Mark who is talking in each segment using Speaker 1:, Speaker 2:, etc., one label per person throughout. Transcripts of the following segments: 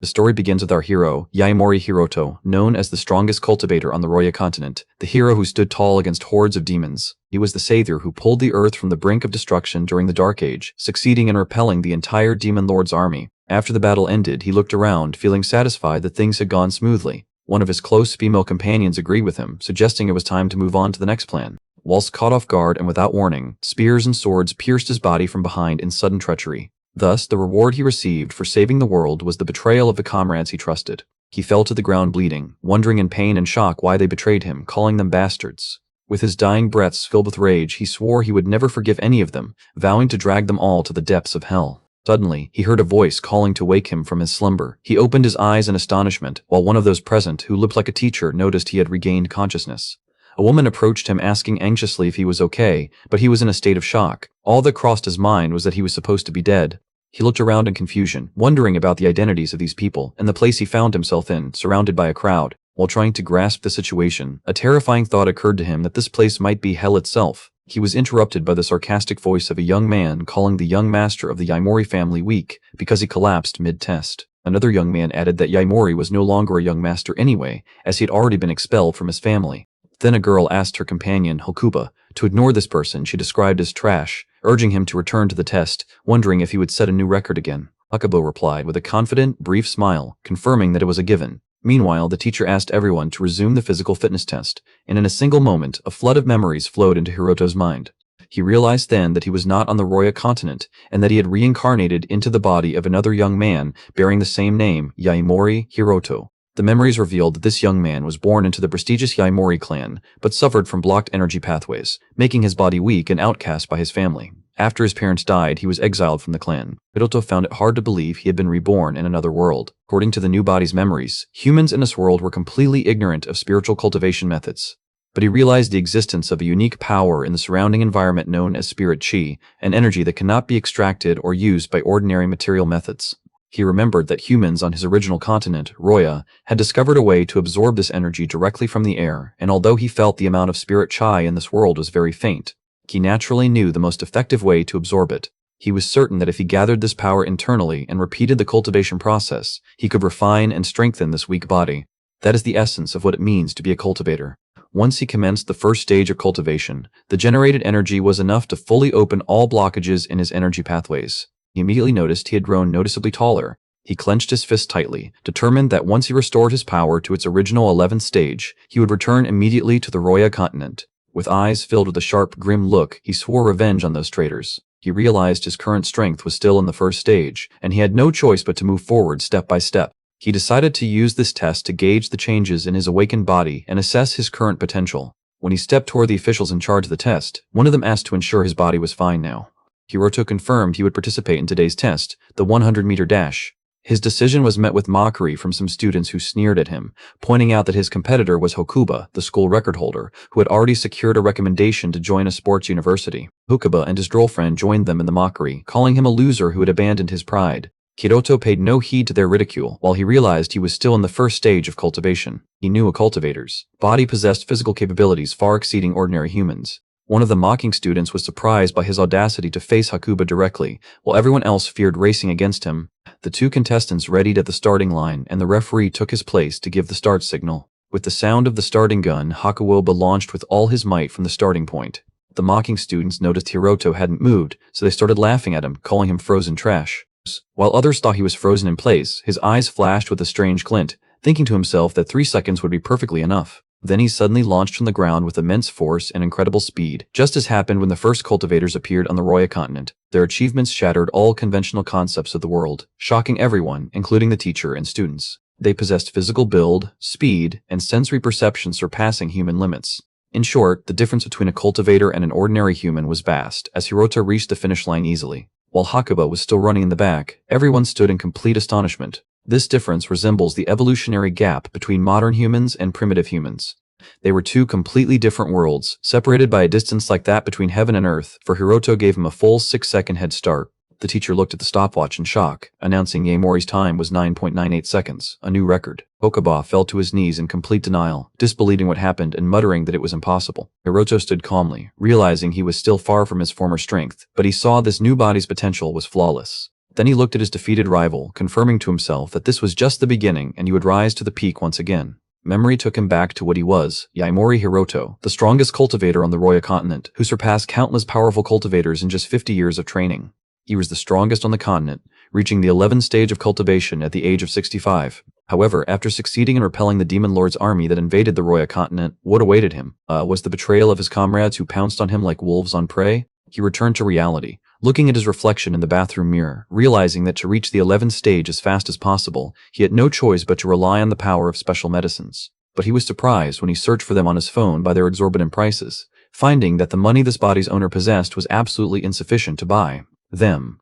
Speaker 1: The story begins with our hero, Yaimori Hiroto, known as the strongest cultivator on the Roya continent, the hero who stood tall against hordes of demons. He was the savior who pulled the earth from the brink of destruction during the Dark Age, succeeding in repelling the entire Demon Lord's army. After the battle ended, he looked around, feeling satisfied that things had gone smoothly. One of his close female companions agreed with him, suggesting it was time to move on to the next plan. Whilst caught off guard and without warning, spears and swords pierced his body from behind in sudden treachery. Thus, the reward he received for saving the world was the betrayal of the comrades he trusted. He fell to the ground bleeding, wondering in pain and shock why they betrayed him, calling them bastards. With his dying breaths filled with rage, he swore he would never forgive any of them, vowing to drag them all to the depths of hell. Suddenly, he heard a voice calling to wake him from his slumber. He opened his eyes in astonishment, while one of those present, who looked like a teacher, noticed he had regained consciousness. A woman approached him asking anxiously if he was okay, but he was in a state of shock. All that crossed his mind was that he was supposed to be dead. He looked around in confusion, wondering about the identities of these people and the place he found himself in, surrounded by a crowd. While trying to grasp the situation, a terrifying thought occurred to him that this place might be hell itself. He was interrupted by the sarcastic voice of a young man calling the young master of the Yaimori family weak because he collapsed mid-test. Another young man added that Yaimori was no longer a young master anyway, as he had already been expelled from his family. Then a girl asked her companion, Hokuba, to ignore this person she described as trash, urging him to return to the test, wondering if he would set a new record again. Hakuba replied with a confident, brief smile, confirming that it was a given. Meanwhile, the teacher asked everyone to resume the physical fitness test, and in a single moment, a flood of memories flowed into Hiroto's mind. He realized then that he was not on the Roya continent, and that he had reincarnated into the body of another young man bearing the same name, Yaimori Hiroto. The memories revealed that this young man was born into the prestigious Yaimori clan, but suffered from blocked energy pathways, making his body weak and outcast by his family. After his parents died, he was exiled from the clan. Hiroto found it hard to believe he had been reborn in another world. According to the new body's memories, humans in this world were completely ignorant of spiritual cultivation methods. But he realized the existence of a unique power in the surrounding environment known as spirit chi, an energy that cannot be extracted or used by ordinary material methods. He remembered that humans on his original continent, Roya, had discovered a way to absorb this energy directly from the air, and although he felt the amount of spirit chi in this world was very faint, he naturally knew the most effective way to absorb it. He was certain that if he gathered this power internally and repeated the cultivation process, he could refine and strengthen this weak body. That is the essence of what it means to be a cultivator. Once he commenced the first stage of cultivation, the generated energy was enough to fully open all blockages in his energy pathways. He immediately noticed he had grown noticeably taller. He clenched his fist tightly, determined that once he restored his power to its original 11th stage, he would return immediately to the Roya continent. With eyes filled with a sharp, grim look, he swore revenge on those traitors. He realized his current strength was still in the first stage, and he had no choice but to move forward step by step. He decided to use this test to gauge the changes in his awakened body and assess his current potential. When he stepped toward the officials in charge of the test, one of them asked to ensure his body was fine now. Hiroto confirmed he would participate in today's test, the 100-meter dash. His decision was met with mockery from some students who sneered at him, pointing out that his competitor was Hokuba, the school record holder, who had already secured a recommendation to join a sports university. Hokuba and his girlfriend joined them in the mockery, calling him a loser who had abandoned his pride. Hiroto paid no heed to their ridicule, while he realized he was still in the first stage of cultivation. He knew a cultivator's body possessed physical capabilities far exceeding ordinary humans. One of the mocking students was surprised by his audacity to face Hakuba directly, while everyone else feared racing against him. The two contestants readied at the starting line, and the referee took his place to give the start signal. With the sound of the starting gun, Hakuba launched with all his might from the starting point. The mocking students noticed Hiroto hadn't moved, so they started laughing at him, calling him frozen trash. While others thought he was frozen in place, his eyes flashed with a strange glint, thinking to himself that 3 seconds would be perfectly enough. Then he suddenly launched from the ground with immense force and incredible speed, just as happened when the first cultivators appeared on the Roya continent. Their achievements shattered all conventional concepts of the world, shocking everyone, including the teacher and students. They possessed physical build, speed, and sensory perception surpassing human limits. In short, the difference between a cultivator and an ordinary human was vast, as Hiroto reached the finish line easily. While Hakuba was still running in the back, everyone stood in complete astonishment. This difference resembles the evolutionary gap between modern humans and primitive humans. They were two completely different worlds, separated by a distance like that between heaven and earth, for Hiroto gave him a full 6-second head start. The teacher looked at the stopwatch in shock, announcing Yaimori's time was 9.98 seconds, a new record. Hokuba fell to his knees in complete denial, disbelieving what happened and muttering that it was impossible. Hiroto stood calmly, realizing he was still far from his former strength, but he saw this new body's potential was flawless. Then he looked at his defeated rival, confirming to himself that this was just the beginning and he would rise to the peak once again. Memory took him back to what he was, Yaimori Hiroto, the strongest cultivator on the Roya continent, who surpassed countless powerful cultivators in just 50 years of training. He was the strongest on the continent, reaching the 11th stage of cultivation at the age of 65. However, after succeeding in repelling the Demon Lord's army that invaded the Roya continent, what awaited him? Was the betrayal of his comrades who pounced on him like wolves on prey? He returned to reality, looking at his reflection in the bathroom mirror, realizing that to reach the 11th stage as fast as possible, he had no choice but to rely on the power of special medicines. But he was surprised when he searched for them on his phone by their exorbitant prices, finding that the money this body's owner possessed was absolutely insufficient to buy them.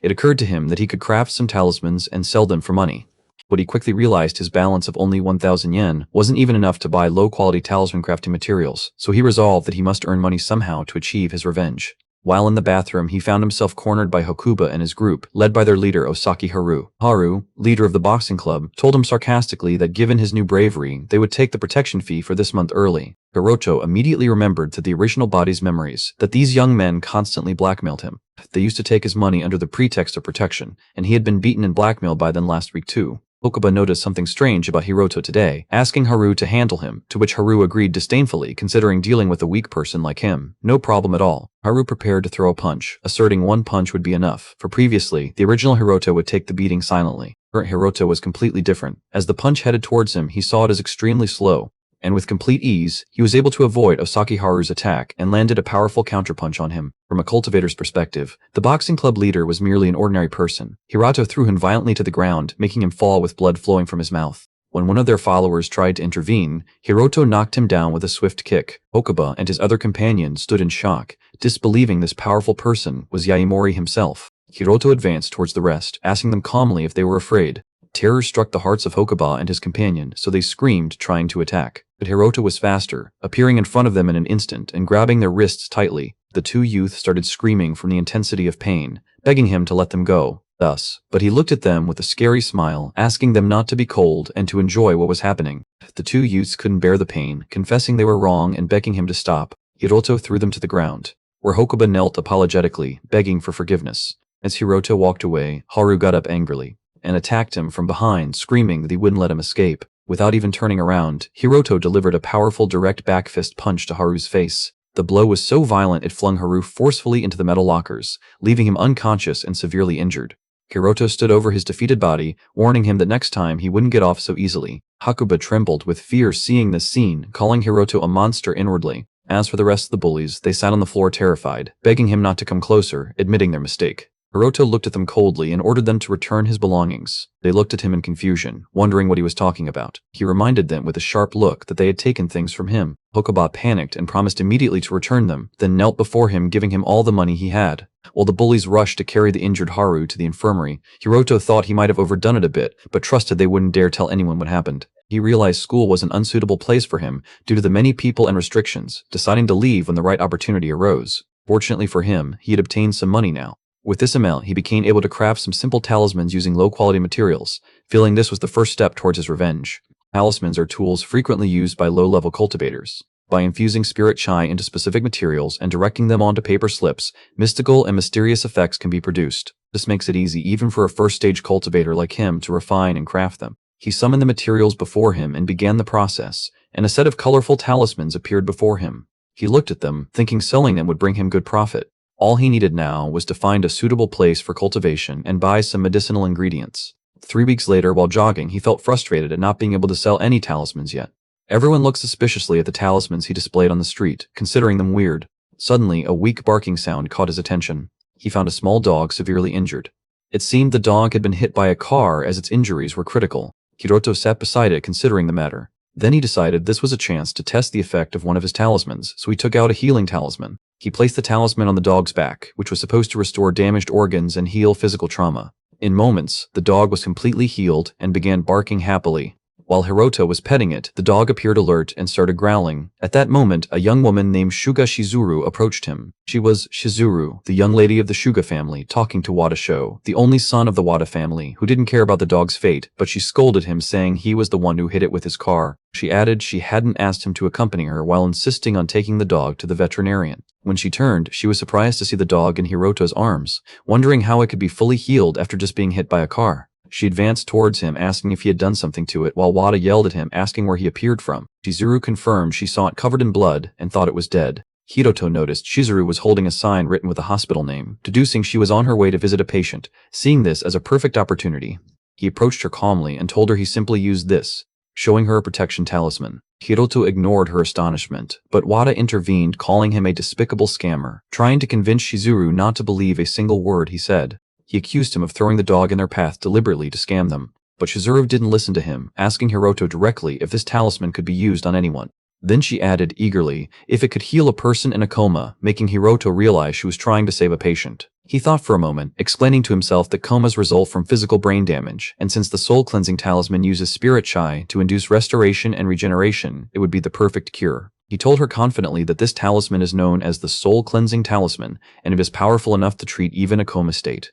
Speaker 1: It occurred to him that he could craft some talismans and sell them for money. But he quickly realized his balance of only 1,000 yen wasn't even enough to buy low-quality talisman crafting materials, so he resolved that he must earn money somehow to achieve his revenge. While in the bathroom, he found himself cornered by Hokuba and his group, led by their leader Osaki Haru. Haru, leader of the boxing club, told him sarcastically that given his new bravery, they would take the protection fee for this month early. Hiroto immediately remembered to the original body's memories that these young men constantly blackmailed him. They used to take his money under the pretext of protection, and he had been beaten and blackmailed by them last week too. Hokuba noticed something strange about Hiroto today, asking Haru to handle him, to which Haru agreed disdainfully, considering dealing with a weak person like him. No problem at all. Haru prepared to throw a punch, asserting one punch would be enough, for previously, the original Hiroto would take the beating silently. Current Hiroto was completely different. As the punch headed towards him, he saw it as extremely slow, and with complete ease, he was able to avoid Osaki Haru's attack and landed a powerful counterpunch on him. From a cultivator's perspective, the boxing club leader was merely an ordinary person. Hiroto threw him violently to the ground, making him fall with blood flowing from his mouth. When one of their followers tried to intervene, Hiroto knocked him down with a swift kick. Hokuba and his other companions stood in shock, disbelieving this powerful person was Yaimori himself. Hiroto advanced towards the rest, asking them calmly if they were afraid. Terror struck the hearts of Hokuba and his companion, so they screamed, trying to attack. But Hiroto was faster, appearing in front of them in an instant and grabbing their wrists tightly. The two youths started screaming from the intensity of pain, begging him to let them go. But he looked at them with a scary smile, asking them not to be cold and to enjoy what was happening. The two youths couldn't bear the pain, confessing they were wrong and begging him to stop. Hiroto threw them to the ground, where Hokuba knelt apologetically, begging for forgiveness. As Hiroto walked away, Haru got up angrily and attacked him from behind, screaming that he wouldn't let him escape. Without even turning around, Hiroto delivered a powerful direct back fist punch to Haru's face. The blow was so violent it flung Haru forcefully into the metal lockers, leaving him unconscious and severely injured. Hiroto stood over his defeated body, warning him that next time he wouldn't get off so easily. Hokuba trembled with fear seeing this scene, calling Hiroto a monster inwardly. As for the rest of the bullies, they sat on the floor terrified, begging him not to come closer, admitting their mistake. Hiroto looked at them coldly and ordered them to return his belongings. They looked at him in confusion, wondering what he was talking about. He reminded them with a sharp look that they had taken things from him. Hokuba panicked and promised immediately to return them, then knelt before him, giving him all the money he had. While the bullies rushed to carry the injured Haru to the infirmary, Hiroto thought he might have overdone it a bit, but trusted they wouldn't dare tell anyone what happened. He realized school was an unsuitable place for him due to the many people and restrictions, deciding to leave when the right opportunity arose. Fortunately for him, he had obtained some money now. With this amount, he became able to craft some simple talismans using low-quality materials, feeling this was the first step towards his revenge. Talismans are tools frequently used by low-level cultivators. By infusing spirit chai into specific materials and directing them onto paper slips, mystical and mysterious effects can be produced. This makes it easy even for a first-stage cultivator like him to refine and craft them. He summoned the materials before him and began the process, and a set of colorful talismans appeared before him. He looked at them, thinking selling them would bring him good profit. All he needed now was to find a suitable place for cultivation and buy some medicinal ingredients. 3 weeks later, while jogging, he felt frustrated at not being able to sell any talismans yet. Everyone looked suspiciously at the talismans he displayed on the street, considering them weird. Suddenly, a weak barking sound caught his attention. He found a small dog severely injured. It seemed the dog had been hit by a car as its injuries were critical. Hiroto sat beside it considering the matter. Then he decided this was a chance to test the effect of one of his talismans, so he took out a healing talisman. He placed the talisman on the dog's back, which was supposed to restore damaged organs and heal physical trauma. In moments, the dog was completely healed and began barking happily. While Hiroto was petting it, the dog appeared alert and started growling. At that moment, a young woman named Shuga Shizuru approached him. She was Shizuru, the young lady of the Shuga family, talking to Wada Sho, the only son of the Wada family, who didn't care about the dog's fate, but she scolded him, saying he was the one who hit it with his car. She added she hadn't asked him to accompany her while insisting on taking the dog to the veterinarian. When she turned, she was surprised to see the dog in Hiroto's arms, wondering how it could be fully healed after just being hit by a car. She advanced towards him, asking if he had done something to it, while Wada yelled at him, asking where he appeared from. Shizuru confirmed she saw it covered in blood and thought it was dead. Hiroto noticed Shizuru was holding a sign written with a hospital name, deducing she was on her way to visit a patient. Seeing this as a perfect opportunity, he approached her calmly and told her he simply used this, showing her a protection talisman. Hiroto ignored her astonishment, but Wada intervened, calling him a despicable scammer, trying to convince Shizuru not to believe a single word he said. He accused him of throwing the dog in their path deliberately to scam them, but Shizuru didn't listen to him, asking Hiroto directly if this talisman could be used on anyone. Then she added eagerly, if it could heal a person in a coma, making Hiroto realize she was trying to save a patient. He thought for a moment, explaining to himself that comas result from physical brain damage, and since the soul-cleansing talisman uses spirit chai to induce restoration and regeneration, it would be the perfect cure. He told her confidently that this talisman is known as the soul-cleansing talisman, and it is powerful enough to treat even a coma state.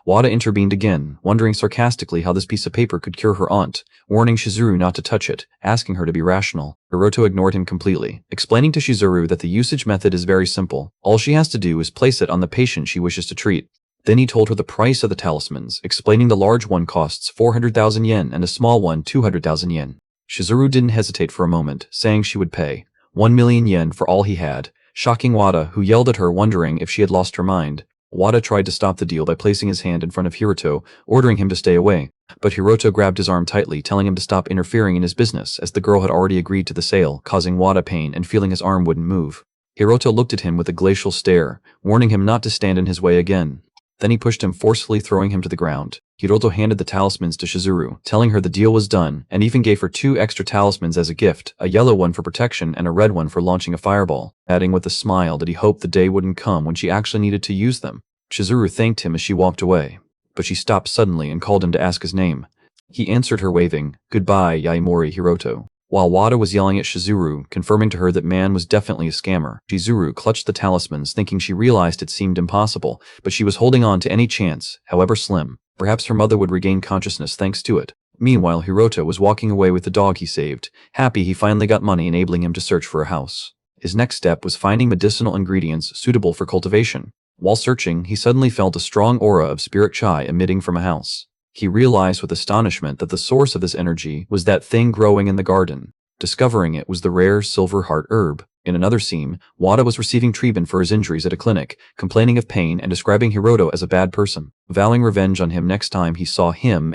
Speaker 1: Wada intervened again, wondering sarcastically how this piece of paper could cure her aunt, warning Shizuru not to touch it, asking her to be rational. Hiroto ignored him completely, explaining to Shizuru that the usage method is very simple. All she has to do is place it on the patient she wishes to treat. Then he told her the price of the talismans, explaining the large one costs 400,000 yen and the small one 200,000 yen. Shizuru didn't hesitate for a moment, saying she would pay 1 million yen for all he had, shocking Wada, who yelled at her, wondering if she had lost her mind. Wada tried to stop the deal by placing his hand in front of Hiroto, ordering him to stay away, but Hiroto grabbed his arm tightly, telling him to stop interfering in his business, as the girl had already agreed to the sale, causing Wada pain and feeling his arm wouldn't move. Hiroto looked at him with a glacial stare, warning him not to stand in his way again. Then he pushed him, forcefully throwing him to the ground. Hiroto handed the talismans to Shizuru, telling her the deal was done, and even gave her 2 extra talismans as a gift, a yellow one for protection and a red one for launching a fireball, adding with a smile that he hoped the day wouldn't come when she actually needed to use them. Shizuru thanked him as she walked away, but she stopped suddenly and called him to ask his name. He answered her waving, "Goodbye, Yaimori Hiroto." While Wada was yelling at Shizuru, confirming to her that man was definitely a scammer, Shizuru clutched the talismans, thinking she realized it seemed impossible, but she was holding on to any chance, however slim. Perhaps her mother would regain consciousness thanks to it. Meanwhile, Hiroto was walking away with the dog he saved, happy he finally got money enabling him to search for a house. His next step was finding medicinal ingredients suitable for cultivation. While searching, he suddenly felt a strong aura of spirit chai emitting from a house. He realized with astonishment that the source of this energy was that thing growing in the garden. Discovering it was the rare silver heart herb. In another scene, Wada was receiving treatment for his injuries at a clinic, complaining of pain and describing Hiroto as a bad person, vowing revenge on him next time he saw him.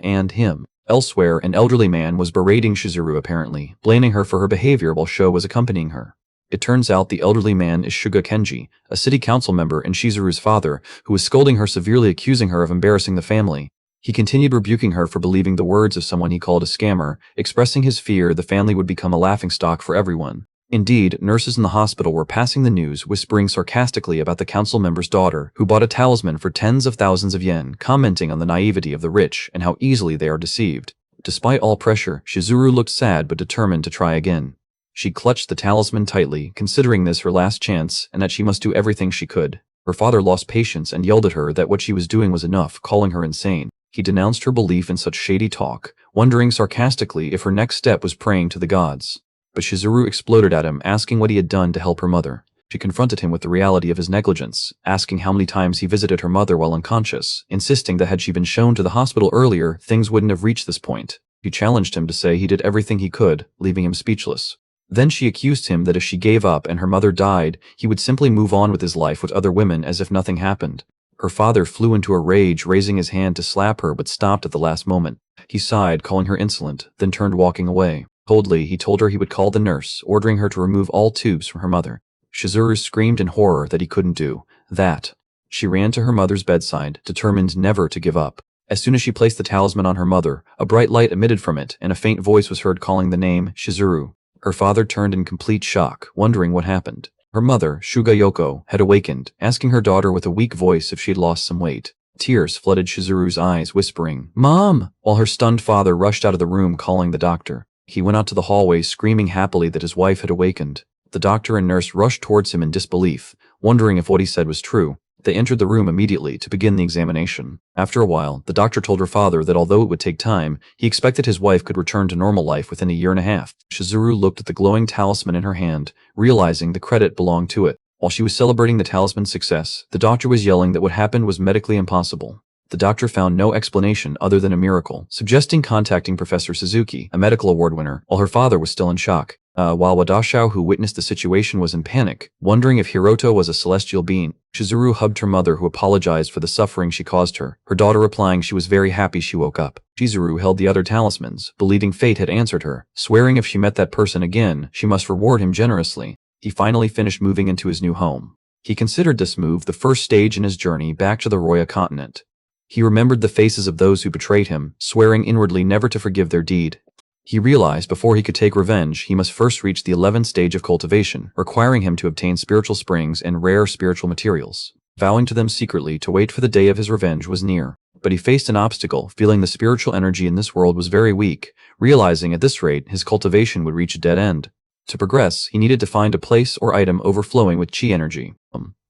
Speaker 1: Elsewhere, an elderly man was berating Shizuru, apparently, blaming her for her behavior while Sho was accompanying her. It turns out the elderly man is Shuga Kenji, a city council member and Shizuru's father, who was scolding her severely, accusing her of embarrassing the family. He continued rebuking her for believing the words of someone he called a scammer, expressing his fear the family would become a laughingstock for everyone. Indeed, nurses in the hospital were passing the news, whispering sarcastically about the council member's daughter, who bought a talisman for tens of thousands of yen, commenting on the naivety of the rich and how easily they are deceived. Despite all pressure, Shizuru looked sad but determined to try again. She clutched the talisman tightly, considering this her last chance and that she must do everything she could. Her father lost patience and yelled at her that what she was doing was enough, calling her insane. He denounced her belief in such shady talk, wondering sarcastically if her next step was praying to the gods. But Shizuru exploded at him, asking what he had done to help her mother. She confronted him with the reality of his negligence, asking how many times he visited her mother while unconscious, insisting that had she been shown to the hospital earlier, things wouldn't have reached this point. She challenged him to say he did everything he could, leaving him speechless. Then she accused him that if she gave up and her mother died, he would simply move on with his life with other women as if nothing happened. Her father flew into a rage, raising his hand to slap her but stopped at the last moment. He sighed, calling her insolent, then turned walking away. Coldly, he told her he would call the nurse, ordering her to remove all tubes from her mother. Shizuru screamed in horror that he couldn't do that. She ran to her mother's bedside, determined never to give up. As soon as she placed the talisman on her mother, a bright light emitted from it, and a faint voice was heard calling the name Shizuru. Her father turned in complete shock, wondering what happened. Her mother, Shuga Yoko, had awakened, asking her daughter with a weak voice if she had lost some weight. Tears flooded Shizuru's eyes, whispering, "Mom!" while her stunned father rushed out of the room calling the doctor. He went out to the hallway screaming happily that his wife had awakened. The doctor and nurse rushed towards him in disbelief, wondering if what he said was true. They entered the room immediately to begin the examination. After a while, the doctor told her father that although it would take time, he expected his wife could return to normal life within a year and a half. Shizuru looked at the glowing talisman in her hand, realizing the credit belonged to it. While she was celebrating the talisman's success, the doctor was yelling that what happened was medically impossible. The doctor found no explanation other than a miracle, suggesting contacting Professor Suzuki, a medical award winner, while her father was still in shock. While Wadashao, who witnessed the situation, was in panic, wondering if Hiroto was a celestial being. Shizuru hugged her mother, who apologized for the suffering she caused her, her daughter replying she was very happy she woke up. Shizuru held the other talismans, believing fate had answered her, swearing if she met that person again, she must reward him generously. He finally finished moving into his new home. He considered this move the first stage in his journey back to the Roya continent. He remembered the faces of those who betrayed him, swearing inwardly never to forgive their deed. He realized before he could take revenge, he must first reach the 11th stage of cultivation, requiring him to obtain spiritual springs and rare spiritual materials. Vowing to them secretly to wait for the day of his revenge was near. But he faced an obstacle, feeling the spiritual energy in this world was very weak, realizing at this rate his cultivation would reach a dead end. To progress, he needed to find a place or item overflowing with chi energy.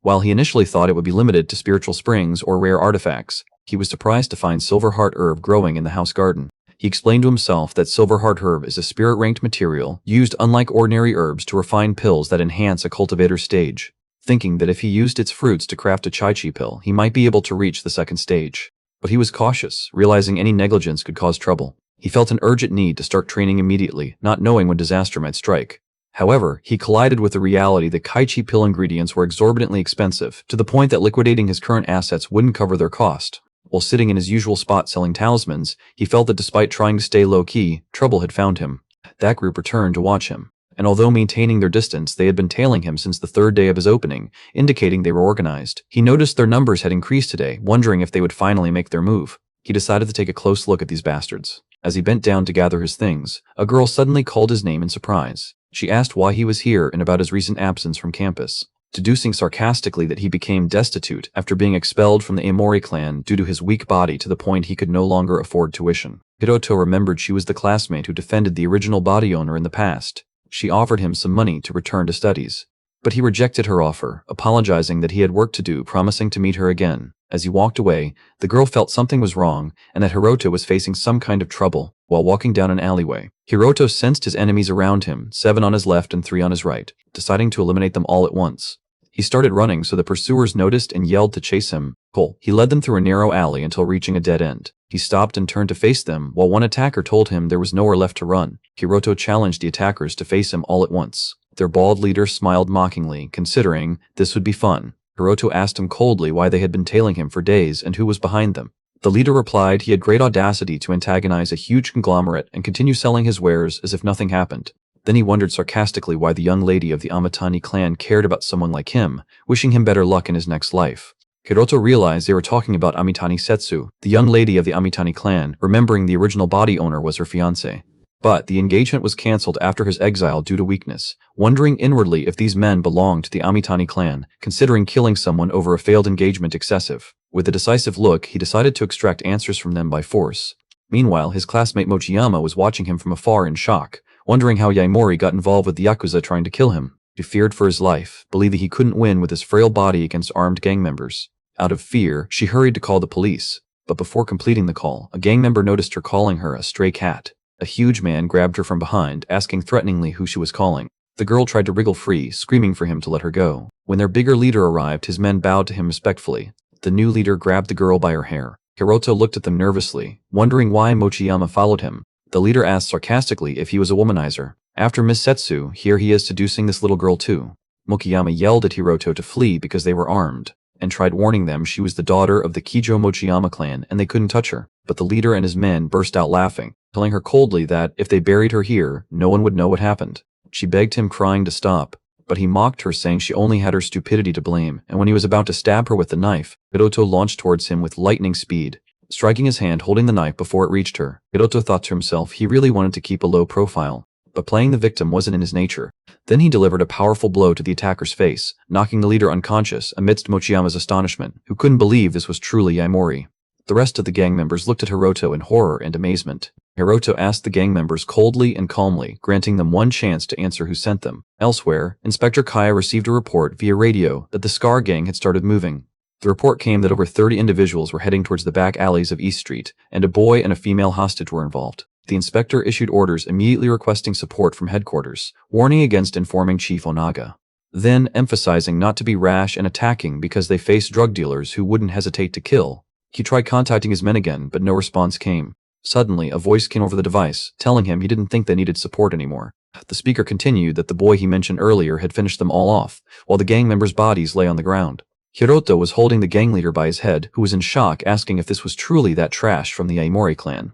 Speaker 1: While he initially thought it would be limited to spiritual springs or rare artifacts, he was surprised to find silver heart herb growing in the house garden. He explained to himself that silver heart herb is a spirit-ranked material used unlike ordinary herbs to refine pills that enhance a cultivator's stage, thinking that if he used its fruits to craft a chai-chi pill, he might be able to reach the second stage. But he was cautious, realizing any negligence could cause trouble. He felt an urgent need to start training immediately, not knowing when disaster might strike. However, he collided with the reality that chai-chi pill ingredients were exorbitantly expensive, to the point that liquidating his current assets wouldn't cover their cost. While sitting in his usual spot selling talismans, he felt that despite trying to stay low-key, trouble had found him. That group returned to watch him, and although maintaining their distance, they had been tailing him since the third day of his opening, indicating they were organized. He noticed their numbers had increased today, wondering if they would finally make their move. He decided to take a close look at these bastards. As he bent down to gather his things, a girl suddenly called his name in surprise. She asked why he was here and about his recent absence from campus, deducing sarcastically that he became destitute after being expelled from the Aomori clan due to his weak body to the point he could no longer afford tuition. Hiroto remembered she was the classmate who defended the original body owner in the past. She offered him some money to return to studies, but he rejected her offer, apologizing that he had work to do, promising to meet her again. As he walked away, the girl felt something was wrong and that Hiroto was facing some kind of trouble. While walking down an alleyway, Hiroto sensed his enemies around him, 7 on his left and 3 on his right, deciding to eliminate them all at once. He started running so the pursuers noticed and yelled to chase him. He led them through a narrow alley until reaching a dead end. He stopped and turned to face them, while one attacker told him there was nowhere left to run. Hiroto challenged the attackers to face him all at once. Their bald leader smiled mockingly, considering this would be fun. Hiroto asked him coldly why they had been tailing him for days and who was behind them. The leader replied he had great audacity to antagonize a huge conglomerate and continue selling his wares as if nothing happened. Then he wondered sarcastically why the young lady of the Amitani clan cared about someone like him, wishing him better luck in his next life. Hiroto realized they were talking about Amitani Setsu, the young lady of the Amitani clan, remembering the original body owner was her fiancé. But the engagement was cancelled after his exile due to weakness, wondering inwardly if these men belonged to the Amitani clan, considering killing someone over a failed engagement excessive. With a decisive look, he decided to extract answers from them by force. Meanwhile, his classmate Mochiyama was watching him from afar in shock, wondering how Yaimori got involved with the Yakuza trying to kill him. He feared for his life, believing he couldn't win with his frail body against armed gang members. Out of fear, she hurried to call the police. But before completing the call, a gang member noticed her calling her a stray cat. A huge man grabbed her from behind, asking threateningly who she was calling. The girl tried to wriggle free, screaming for him to let her go. When their bigger leader arrived, his men bowed to him respectfully. The new leader grabbed the girl by her hair. Hiroto looked at them nervously, wondering why Mochiyama followed him. The leader asked sarcastically if he was a womanizer. After Miss Setsu, here he is seducing this little girl too. Mochiyama yelled at Hiroto to flee because they were armed, and tried warning them she was the daughter of the Kijo Mochiyama clan and they couldn't touch her. But the leader and his men burst out laughing, telling her coldly that if they buried her here, no one would know what happened. She begged him, crying to stop, but he mocked her, saying she only had her stupidity to blame, and when he was about to stab her with the knife, Hiroto launched towards him with lightning speed, striking his hand holding the knife before it reached her. Hiroto thought to himself he really wanted to keep a low profile, but playing the victim wasn't in his nature. Then he delivered a powerful blow to the attacker's face, knocking the leader unconscious amidst Mochiyama's astonishment, who couldn't believe this was truly Yaimori. The rest of the gang members looked at Hiroto in horror and amazement. Hiroto asked the gang members coldly and calmly, granting them one chance to answer who sent them. Elsewhere, Inspector Kaya received a report via radio that the Scar gang had started moving. The report came that over 30 individuals were heading towards the back alleys of East Street, and a boy and a female hostage were involved. The inspector issued orders immediately requesting support from headquarters, warning against informing Chief Onaga. Then, emphasizing not to be rash and attacking because they faced drug dealers who wouldn't hesitate to kill, he tried contacting his men again, but no response came. Suddenly, a voice came over the device, telling him he didn't think they needed support anymore. The speaker continued that the boy he mentioned earlier had finished them all off, while the gang members' bodies lay on the ground. Hiroto was holding the gang leader by his head, who was in shock, asking if this was truly that trash from the Yaimori clan.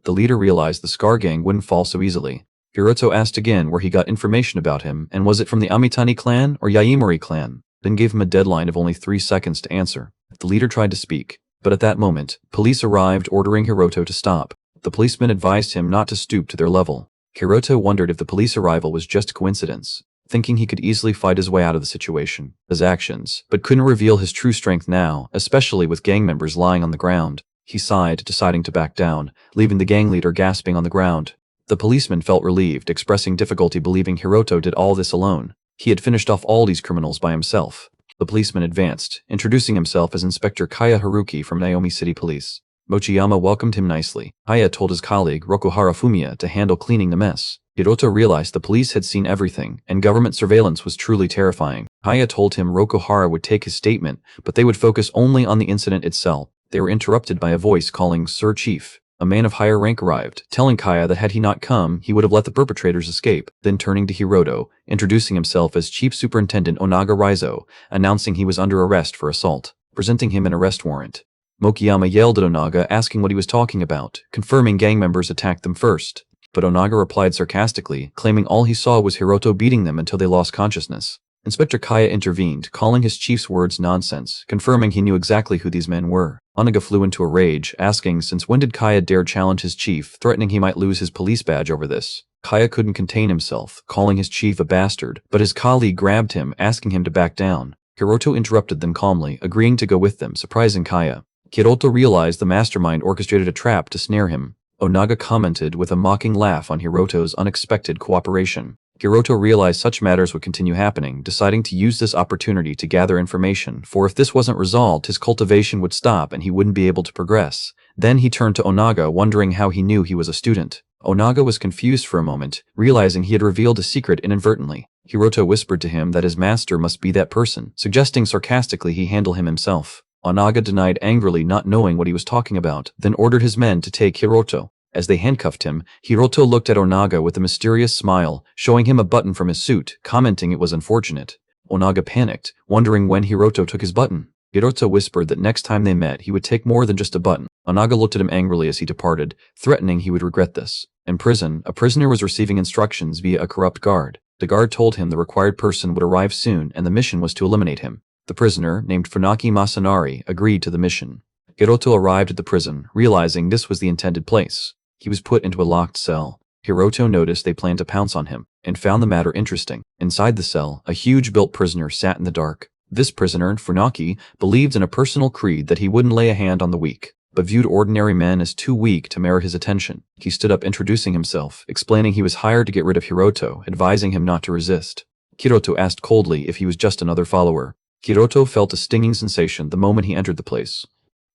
Speaker 1: The leader realized the Scar gang wouldn't fall so easily. Hiroto asked again where he got information about him, and was it from the Amitani clan or Yaimori clan, then gave him a deadline of only 3 seconds to answer. The leader tried to speak, but at that moment, police arrived ordering Hiroto to stop. The policemen advised him not to stoop to their level. Hiroto wondered if the police arrival was just coincidence, thinking he could easily fight his way out of the situation. His actions, but couldn't reveal his true strength now, especially with gang members lying on the ground. He sighed, deciding to back down, leaving the gang leader gasping on the ground. The policeman felt relieved, expressing difficulty believing Hiroto did all this alone. He had finished off all these criminals by himself. The policeman advanced, introducing himself as Inspector Kaya Haruki from Naomi City Police. Mochiyama welcomed him nicely. Kaya told his colleague Rokuhara Fumiya to handle cleaning the mess. Hiroto realized the police had seen everything, and government surveillance was truly terrifying. Kaya told him Rokuhara would take his statement, but they would focus only on the incident itself. They were interrupted by a voice calling Sir Chief. A man of higher rank arrived, telling Kaya that had he not come, he would have let the perpetrators escape. Then turning to Hiroto, introducing himself as Chief Superintendent Onaga Raizo, announcing he was under arrest for assault, presenting him an arrest warrant. Mochiyama yelled at Onaga, asking what he was talking about, confirming gang members attacked them first. But Onaga replied sarcastically, claiming all he saw was Hiroto beating them until they lost consciousness. Inspector Kaya intervened, calling his chief's words nonsense, confirming he knew exactly who these men were. Onaga flew into a rage, asking since when did Kaya dare challenge his chief, threatening he might lose his police badge over this. Kaya couldn't contain himself, calling his chief a bastard, but his colleague grabbed him, asking him to back down. Hiroto interrupted them calmly, agreeing to go with them, surprising Kaya. Hiroto realized the mastermind orchestrated a trap to snare him. Onaga commented with a mocking laugh on Hiroto's unexpected cooperation. Hiroto realized such matters would continue happening, deciding to use this opportunity to gather information, for if this wasn't resolved, his cultivation would stop and he wouldn't be able to progress. Then he turned to Onaga, wondering how he knew he was a student. Onaga was confused for a moment, realizing he had revealed a secret inadvertently. Hiroto whispered to him that his master must be that person, suggesting sarcastically he handle him himself. Onaga denied angrily, not knowing what he was talking about, then ordered his men to take Hiroto. As they handcuffed him, Hiroto looked at Onaga with a mysterious smile, showing him a button from his suit, commenting it was unfortunate. Onaga panicked, wondering when Hiroto took his button. Hiroto whispered that next time they met he would take more than just a button. Onaga looked at him angrily as he departed, threatening he would regret this. In prison, a prisoner was receiving instructions via a corrupt guard. The guard told him the required person would arrive soon and the mission was to eliminate him. The prisoner, named Funaki Masanari, agreed to the mission. Hiroto arrived at the prison, realizing this was the intended place. He was put into a locked cell. Hiroto noticed they planned to pounce on him, and found the matter interesting. Inside the cell, a huge-built prisoner sat in the dark. This prisoner, Funaki, believed in a personal creed that he wouldn't lay a hand on the weak, but viewed ordinary men as too weak to merit his attention. He stood up, introducing himself, explaining he was hired to get rid of Hiroto, advising him not to resist. Hiroto asked coldly if he was just another follower. Hiroto felt a stinging sensation the moment he entered the place,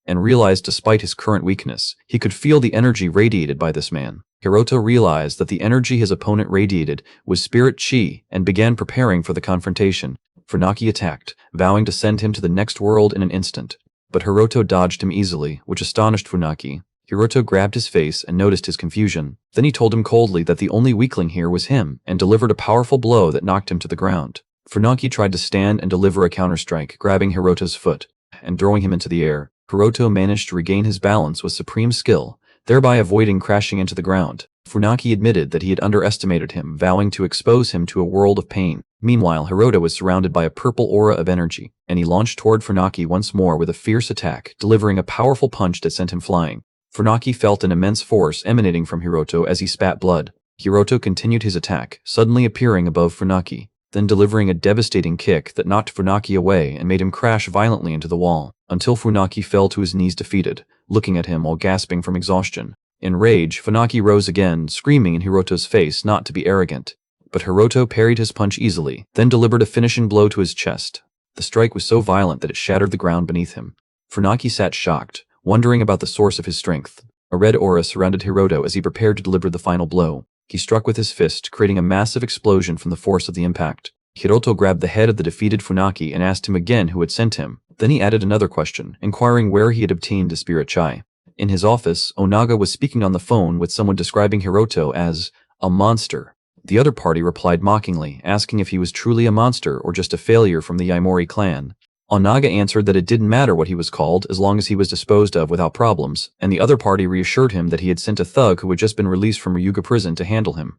Speaker 1: and realized despite his current weakness, he could feel the energy radiated by this man. Hiroto realized that the energy his opponent radiated was spirit chi and began preparing for the confrontation. Funaki attacked, vowing to send him to the next world in an instant. But Hiroto dodged him easily, which astonished Funaki. Hiroto grabbed his face and noticed his confusion. Then he told him coldly that the only weakling here was him and delivered a powerful blow that knocked him to the ground. Funaki tried to stand and deliver a counterstrike, grabbing Hiroto's foot and throwing him into the air. Hiroto managed to regain his balance with supreme skill, thereby avoiding crashing into the ground. Funaki admitted that he had underestimated him, vowing to expose him to a world of pain. Meanwhile, Hiroto was surrounded by a purple aura of energy, and he launched toward Funaki once more with a fierce attack, delivering a powerful punch that sent him flying. Funaki felt an immense force emanating from Hiroto as he spat blood. Hiroto continued his attack, suddenly appearing above Funaki, then delivering a devastating kick that knocked Funaki away and made him crash violently into the wall. until Funaki fell to his knees defeated, looking at him while gasping from exhaustion. In rage, Funaki rose again, screaming in Hiroto's face not to be arrogant. But Hiroto parried his punch easily, then delivered a finishing blow to his chest. The strike was so violent that it shattered the ground beneath him. Funaki sat shocked, wondering about the source of his strength. A red aura surrounded Hiroto as he prepared to deliver the final blow. He struck with his fist, creating a massive explosion from the force of the impact. Hiroto grabbed the head of the defeated Funaki and asked him again who had sent him. Then he added another question, inquiring where he had obtained the spirit chai. In his office, Onaga was speaking on the phone with someone describing Hiroto as a monster. The other party replied mockingly, asking if he was truly a monster or just a failure from the Yaimori clan. Onaga answered that it didn't matter what he was called as long as he was disposed of without problems, and the other party reassured him that he had sent a thug who had just been released from Ryuga prison to handle him.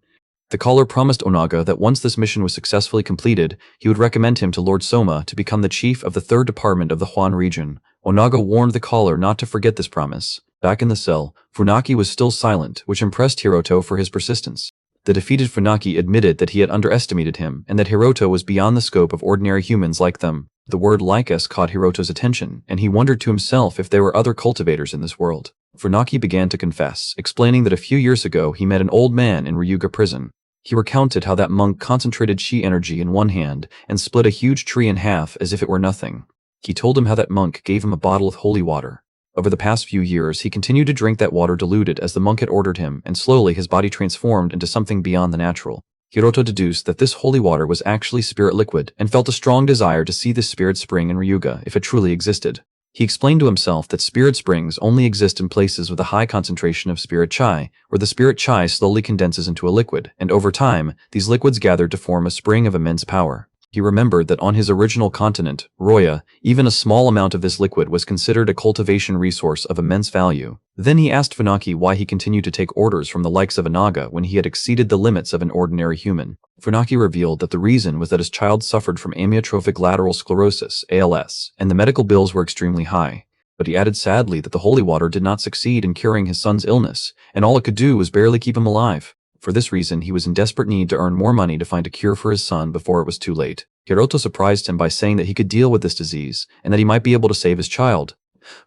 Speaker 1: The caller promised Onaga that once this mission was successfully completed, he would recommend him to Lord Soma to become the chief of the 3rd Department of the Huan region. Onaga warned the caller not to forget this promise. Back in the cell, Funaki was still silent, which impressed Hiroto for his persistence. The defeated Funaki admitted that he had underestimated him and that Hiroto was beyond the scope of ordinary humans like them. The word "like-us" caught Hiroto's attention, and he wondered to himself if there were other cultivators in this world. Funaki began to confess, explaining that a few years ago he met an old man in Ryuga prison. He recounted how that monk concentrated chi energy in one hand and split a huge tree in half as if it were nothing. He told him how that monk gave him a bottle of holy water. Over the past few years, he continued to drink that water diluted as the monk had ordered him, and slowly his body transformed into something beyond the natural. Hiroto deduced that this holy water was actually spirit liquid and felt a strong desire to see this spirit spring in Ryuga if it truly existed. He explained to himself that spirit springs only exist in places with a high concentration of spirit chai, where the spirit chai slowly condenses into a liquid, and over time, these liquids gathered to form a spring of immense power. He remembered that on his original continent, Roya, even a small amount of this liquid was considered a cultivation resource of immense value. Then he asked Funaki why he continued to take orders from the likes of Onaga when he had exceeded the limits of an ordinary human. Funaki revealed that the reason was that his child suffered from amyotrophic lateral sclerosis, ALS, and the medical bills were extremely high. But he added sadly that the holy water did not succeed in curing his son's illness, and all it could do was barely keep him alive. For this reason, he was in desperate need to earn more money to find a cure for his son before it was too late. Hiroto surprised him by saying that he could deal with this disease, and that he might be able to save his child.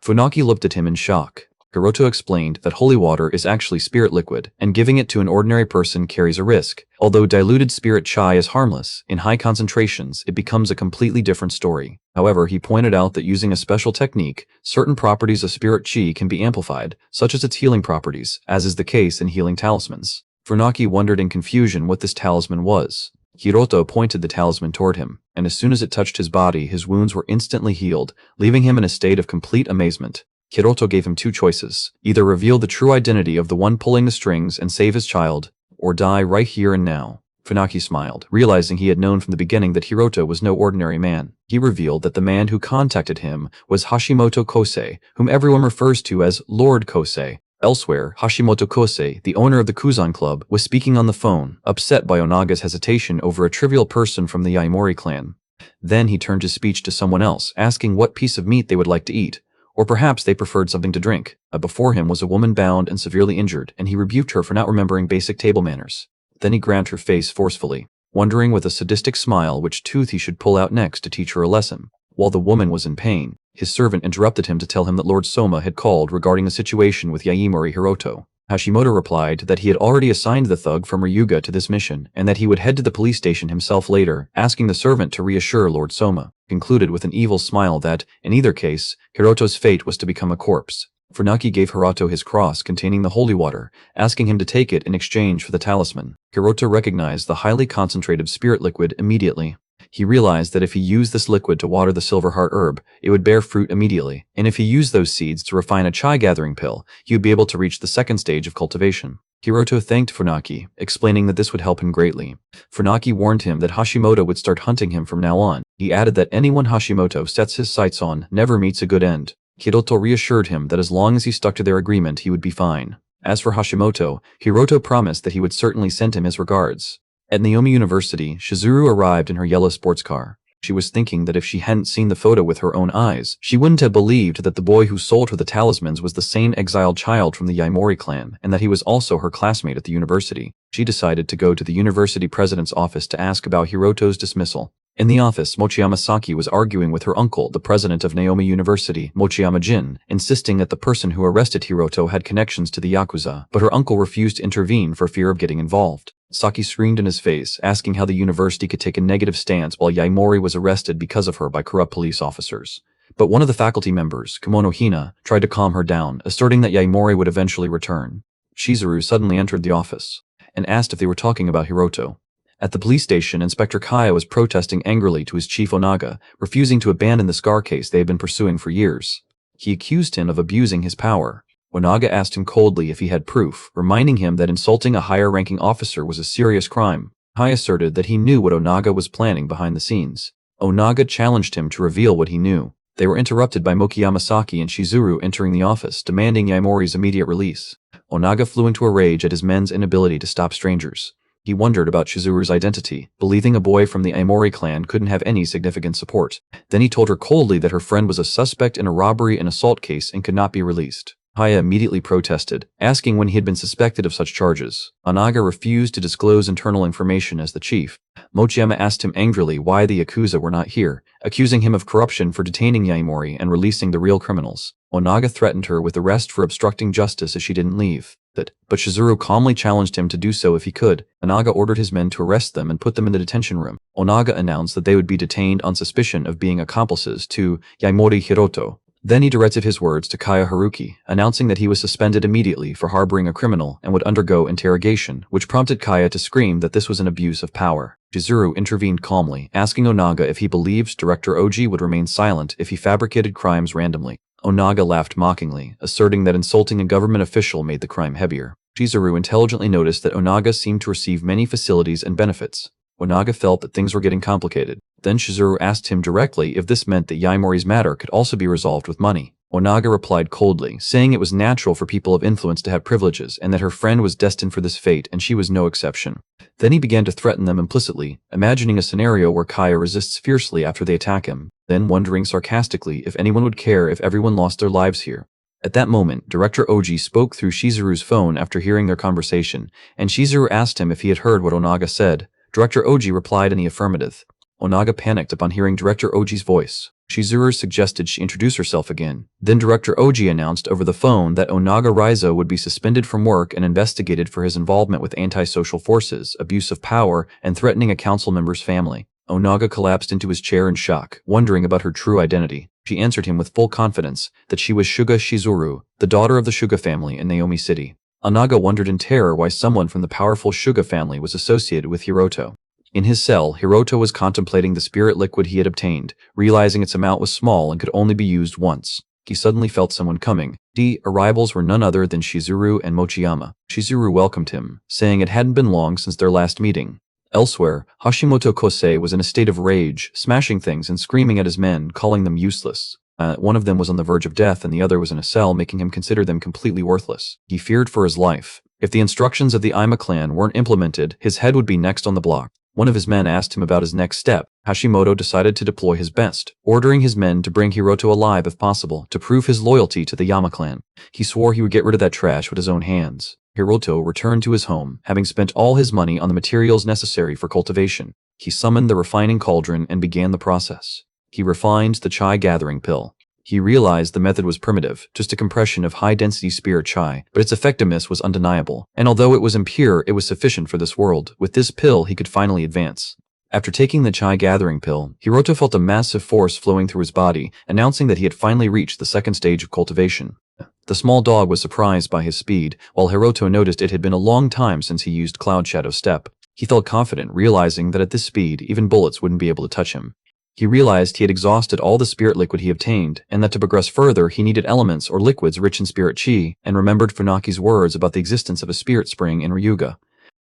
Speaker 1: Funaki looked at him in shock. Hiroto explained that holy water is actually spirit liquid, and giving it to an ordinary person carries a risk. Although diluted spirit chai is harmless, in high concentrations, it becomes a completely different story. However, he pointed out that using a special technique, certain properties of spirit chi can be amplified, such as its healing properties, as is the case in healing talismans. Funaki wondered in confusion what this talisman was. Hiroto pointed the talisman toward him, and as soon as it touched his body, his wounds were instantly healed, leaving him in a state of complete amazement. Hiroto gave him two choices: either reveal the true identity of the one pulling the strings and save his child, or die right here and now. Funaki smiled, realizing he had known from the beginning that Hiroto was no ordinary man. He revealed that the man who contacted him was Hashimoto Kosei, whom everyone refers to as Lord Kosei. Elsewhere, Hashimoto Kosei, the owner of the Kuzan Club, was speaking on the phone, upset by Onaga's hesitation over a trivial person from the Yaimori clan. Then he turned his speech to someone else, asking what piece of meat they would like to eat, or perhaps they preferred something to drink. Before him was a woman bound and severely injured, and he rebuked her for not remembering basic table manners. Then he grabbed her face forcefully, wondering with a sadistic smile which tooth he should pull out next to teach her a lesson. While the woman was in pain, his servant interrupted him to tell him that Lord Soma had called regarding a situation with Yaimori Hiroto. Hashimoto replied that he had already assigned the thug from Ryuga to this mission, and that he would head to the police station himself later, asking the servant to reassure Lord Soma. Concluded with an evil smile that, in either case, Hiroto's fate was to become a corpse. Funaki gave Hiroto his cross containing the holy water, asking him to take it in exchange for the talisman. Hiroto recognized the highly concentrated spirit liquid immediately. He realized that if he used this liquid to water the silver heart herb, it would bear fruit immediately, and if he used those seeds to refine a chai gathering pill, he would be able to reach the second stage of cultivation. Hiroto thanked Funaki, explaining that this would help him greatly. Funaki warned him that Hashimoto would start hunting him from now on. He added that anyone Hashimoto sets his sights on never meets a good end. Hiroto reassured him that as long as he stuck to their agreement, he would be fine. As for Hashimoto, Hiroto promised that he would certainly send him his regards. At Naomi University, Shizuru arrived in her yellow sports car. She was thinking that if she hadn't seen the photo with her own eyes, she wouldn't have believed that the boy who sold her the talismans was the same exiled child from the Yaimori clan, and that he was also her classmate at the university. She decided to go to the university president's office to ask about Hiroto's dismissal. In the office, Mochiyama Saki was arguing with her uncle, the president of Naomi University, Mochiyama Jin, insisting that the person who arrested Hiroto had connections to the Yakuza, but her uncle refused to intervene for fear of getting involved. Saki screamed in his face, asking how the university could take a negative stance while Yaimori was arrested because of her by corrupt police officers. But one of the faculty members, Kimono Hina, tried to calm her down, asserting that Yaimori would eventually return. Shizuru suddenly entered the office and asked if they were talking about Hiroto. At the police station, Inspector Kaya was protesting angrily to his chief Onaga, refusing to abandon the scar case they had been pursuing for years. He accused him of abusing his power. Onaga asked him coldly if he had proof, reminding him that insulting a higher-ranking officer was a serious crime. Kaya asserted that he knew what Onaga was planning behind the scenes. Onaga challenged him to reveal what he knew. They were interrupted by Mochiyama Saki and Shizuru entering the office, demanding Yaimori's immediate release. Onaga flew into a rage at his men's inability to stop strangers. He wondered about Shizuru's identity, believing a boy from the Aomori clan couldn't have any significant support. Then he told her coldly that her friend was a suspect in a robbery and assault case and could not be released. Kaya immediately protested, asking when he had been suspected of such charges. Onaga refused to disclose internal information as the chief. Mochiyama asked him angrily why the Yakuza were not here, accusing him of corruption for detaining Yaimori and releasing the real criminals. Onaga threatened her with arrest for obstructing justice if she didn't leave. But Shizuru calmly challenged him to do so if he could. Onaga ordered his men to arrest them and put them in the detention room. Onaga announced that they would be detained on suspicion of being accomplices to Yaimori Hiroto. Then he directed his words to Kaya Haruki, announcing that he was suspended immediately for harboring a criminal and would undergo interrogation, which prompted Kaya to scream that this was an abuse of power. Shizuru intervened calmly, asking Onaga if he believed Director Oji would remain silent if he fabricated crimes randomly. Onaga laughed mockingly, asserting that insulting a government official made the crime heavier. Shizuru intelligently noticed that Onaga seemed to receive many facilities and benefits. Onaga felt that things were getting complicated. Then Shizuru asked him directly if this meant that Yaimori's matter could also be resolved with money. Onaga replied coldly, saying it was natural for people of influence to have privileges and that her friend was destined for this fate and she was no exception. Then he began to threaten them implicitly, imagining a scenario where Kaya resists fiercely after they attack him, then wondering sarcastically if anyone would care if everyone lost their lives here. At that moment, Director Oji spoke through Shizuru's phone after hearing their conversation, and Shizuru asked him if he had heard what Onaga said. Director Oji replied in the affirmative. Onaga panicked upon hearing Director Oji's voice. Shizuru suggested she introduce herself again. Then Director Oji announced over the phone that Onaga Raizo would be suspended from work and investigated for his involvement with antisocial forces, abuse of power, and threatening a council member's family. Onaga collapsed into his chair in shock, wondering about her true identity. She answered him with full confidence that she was Shuga Shizuru, the daughter of the Shuga family in Naomi City. Onaga wondered in terror why someone from the powerful Shuga family was associated with Hiroto. In his cell, Hiroto was contemplating the spirit liquid he had obtained, realizing its amount was small and could only be used once. He suddenly felt someone coming. The arrivals were none other than Shizuru and Mochiyama. Shizuru welcomed him, saying it hadn't been long since their last meeting. Elsewhere, Hashimoto Kosei was in a state of rage, smashing things and screaming at his men, calling them useless. One of them was on the verge of death and the other was in a cell, making him consider them completely worthless. He feared for his life. If the instructions of the Ima clan weren't implemented, his head would be next on the block. One of his men asked him about his next step. Hashimoto decided to deploy his best, ordering his men to bring Hiroto alive if possible, to prove his loyalty to the Yama clan. He swore he would get rid of that trash with his own hands. Hiroto returned to his home, having spent all his money on the materials necessary for cultivation. He summoned the refining cauldron and began the process. He refined the chai gathering pill. He realized the method was primitive, just a compression of high-density spirit chai, but its effectiveness was undeniable, and although it was impure, it was sufficient for this world. With this pill, he could finally advance. After taking the chai gathering pill, Hiroto felt a massive force flowing through his body, announcing that he had finally reached the second stage of cultivation. The small dog was surprised by his speed, while Hiroto noticed it had been a long time since he used Cloud Shadow Step. He felt confident, realizing that at this speed, even bullets wouldn't be able to touch him. He realized he had exhausted all the spirit liquid he obtained, and that to progress further he needed elements or liquids rich in spirit chi, and remembered Funaki's words about the existence of a spirit spring in Ryuga.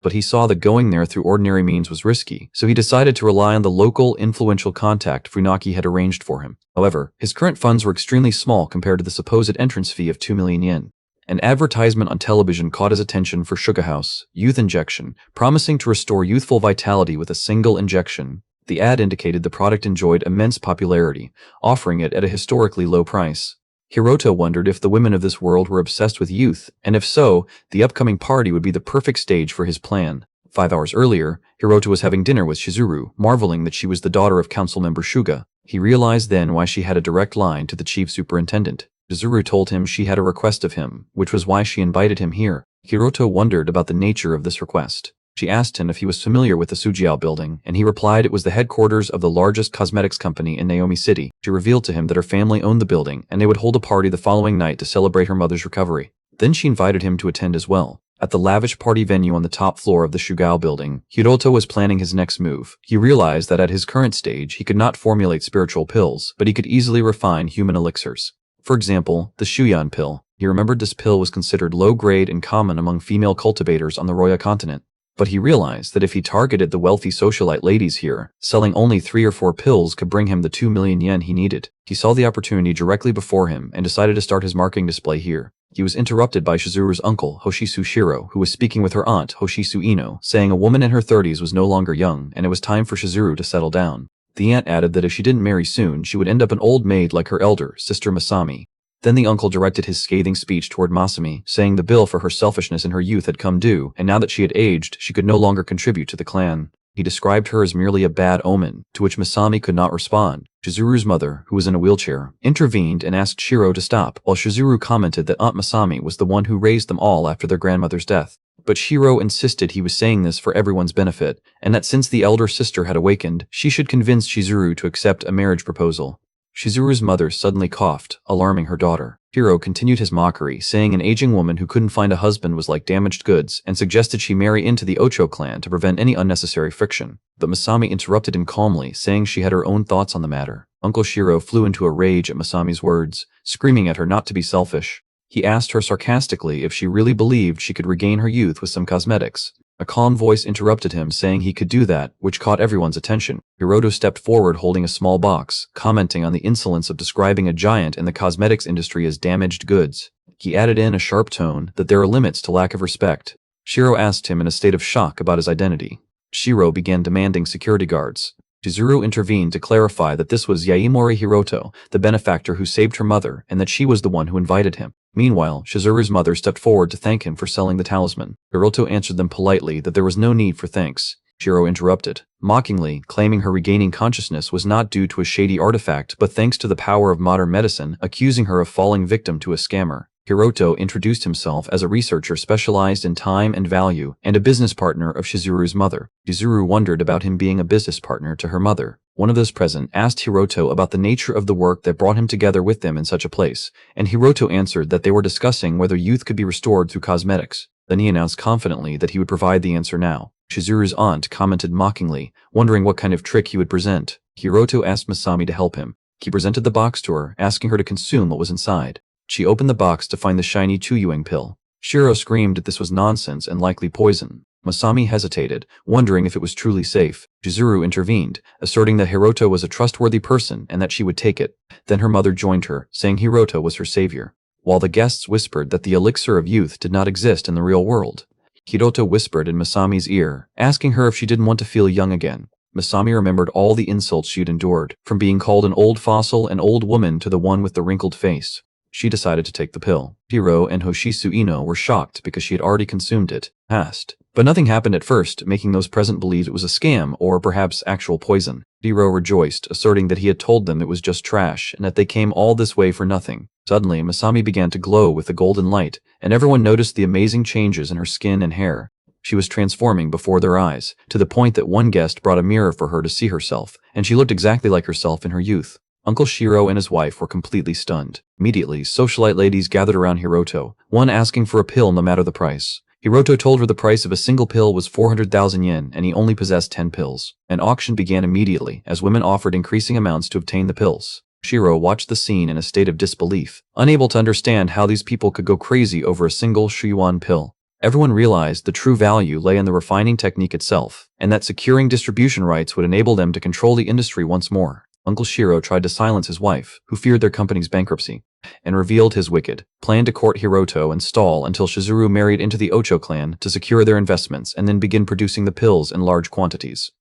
Speaker 1: But he saw that going there through ordinary means was risky, so he decided to rely on the local, influential contact Funaki had arranged for him. However, his current funds were extremely small compared to the supposed entrance fee of 2 million yen. An advertisement on television caught his attention for Sugar House, Youth Injection, promising to restore youthful vitality with a single injection. The ad indicated the product enjoyed immense popularity, offering it at a historically low price. Hiroto wondered if the women of this world were obsessed with youth, and if so, the upcoming party would be the perfect stage for his plan. 5 hours earlier, Hiroto was having dinner with Shizuru, marveling that she was the daughter of council member Shuga. He realized then why she had a direct line to the chief superintendent. Shizuru told him she had a request of him, which was why she invited him here. Hiroto wondered about the nature of this request. She asked him if he was familiar with the Sujiao building, and he replied it was the headquarters of the largest cosmetics company in Naomi City. She revealed to him that her family owned the building, and they would hold a party the following night to celebrate her mother's recovery. Then she invited him to attend as well. At the lavish party venue on the top floor of the Shugao building, Hiroto was planning his next move. He realized that at his current stage, he could not formulate spiritual pills, but he could easily refine human elixirs. For example, the Shuyan pill. He remembered this pill was considered low-grade and common among female cultivators on the Roya continent. But he realized that if he targeted the wealthy socialite ladies here, selling only 3 or 4 pills could bring him the 2 million yen he needed. He saw the opportunity directly before him and decided to start his marketing display here. He was interrupted by Shizuru's uncle, Hoshisu Shiro, who was speaking with her aunt, Hoshisu Ino, saying a woman in her 30s was no longer young and it was time for Shizuru to settle down. The aunt added that if she didn't marry soon, she would end up an old maid like her elder sister Masami. Then the uncle directed his scathing speech toward Masami, saying the bill for her selfishness in her youth had come due, and now that she had aged, she could no longer contribute to the clan. He described her as merely a bad omen, to which Masami could not respond. Shizuru's mother, who was in a wheelchair, intervened and asked Shiro to stop, while Shizuru commented that Aunt Masami was the one who raised them all after their grandmother's death. But Shiro insisted he was saying this for everyone's benefit, and that since the elder sister had awakened, she should convince Shizuru to accept a marriage proposal. Shizuru's mother suddenly coughed, alarming her daughter. Shiro continued his mockery, saying an aging woman who couldn't find a husband was like damaged goods, and suggested she marry into the Ocho clan to prevent any unnecessary friction. But Masami interrupted him calmly, saying she had her own thoughts on the matter. Uncle Shiro flew into a rage at Masami's words, screaming at her not to be selfish. He asked her sarcastically if she really believed she could regain her youth with some cosmetics. A calm voice interrupted him, saying he could do that, which caught everyone's attention. Hiroto stepped forward holding a small box, commenting on the insolence of describing a giant in the cosmetics industry as damaged goods. He added in a sharp tone that there are limits to lack of respect. Shiro asked him in a state of shock about his identity. Shiro began demanding security guards. Shizuru intervened to clarify that this was Yaimori Hiroto, the benefactor who saved her mother, and that she was the one who invited him. Meanwhile, Shizuru's mother stepped forward to thank him for selling the talisman. Hiroto answered them politely that there was no need for thanks. Shiro interrupted, mockingly, claiming her regaining consciousness was not due to a shady artifact but thanks to the power of modern medicine, accusing her of falling victim to a scammer. Hiroto introduced himself as a researcher specialized in time and value and a business partner of Shizuru's mother. Shizuru wondered about him being a business partner to her mother. One of those present asked Hiroto about the nature of the work that brought him together with them in such a place, and Hiroto answered that they were discussing whether youth could be restored through cosmetics. Then he announced confidently that he would provide the answer now. Shizuru's aunt commented mockingly, wondering what kind of trick he would present. Hiroto asked Masami to help him. He presented the box to her, asking her to consume what was inside. She opened the box to find the shiny Chuyuing pill. Shiro screamed that this was nonsense and likely poison. Masami hesitated, wondering if it was truly safe. Shizuru intervened, asserting that Hiroto was a trustworthy person and that she would take it. Then her mother joined her, saying Hiroto was her savior. While the guests whispered that the elixir of youth did not exist in the real world. Hiroto whispered in Masami's ear, asking her if she didn't want to feel young again. Masami remembered all the insults she'd endured, from being called an old fossil and old woman to the one with the wrinkled face. She decided to take the pill. Shiro and Hoshisu Ino were shocked because she had already consumed it, but nothing happened at first, making those present believe it was a scam or perhaps actual poison. Shiro rejoiced, asserting that he had told them it was just trash and that they came all this way for nothing. Suddenly, Masami began to glow with the golden light, and everyone noticed the amazing changes in her skin and hair. She was transforming before their eyes, to the point that one guest brought a mirror for her to see herself, and she looked exactly like herself in her youth. Uncle Shiro and his wife were completely stunned. Immediately, socialite ladies gathered around Hiroto, one asking for a pill no matter the price. Hiroto told her the price of a single pill was 400,000 yen and he only possessed 10 pills. An auction began immediately as women offered increasing amounts to obtain the pills. Shiro watched the scene in a state of disbelief, unable to understand how these people could go crazy over a single Shuyuan pill. Everyone realized the true value lay in the refining technique itself, and that securing distribution rights would enable them to control the industry once more. Uncle Shiro tried to silence his wife, who feared their company's bankruptcy, and revealed his wicked plan to court Hiroto and stall until Shizuru married into the Ocho clan to secure their investments and then begin producing the pills in large quantities.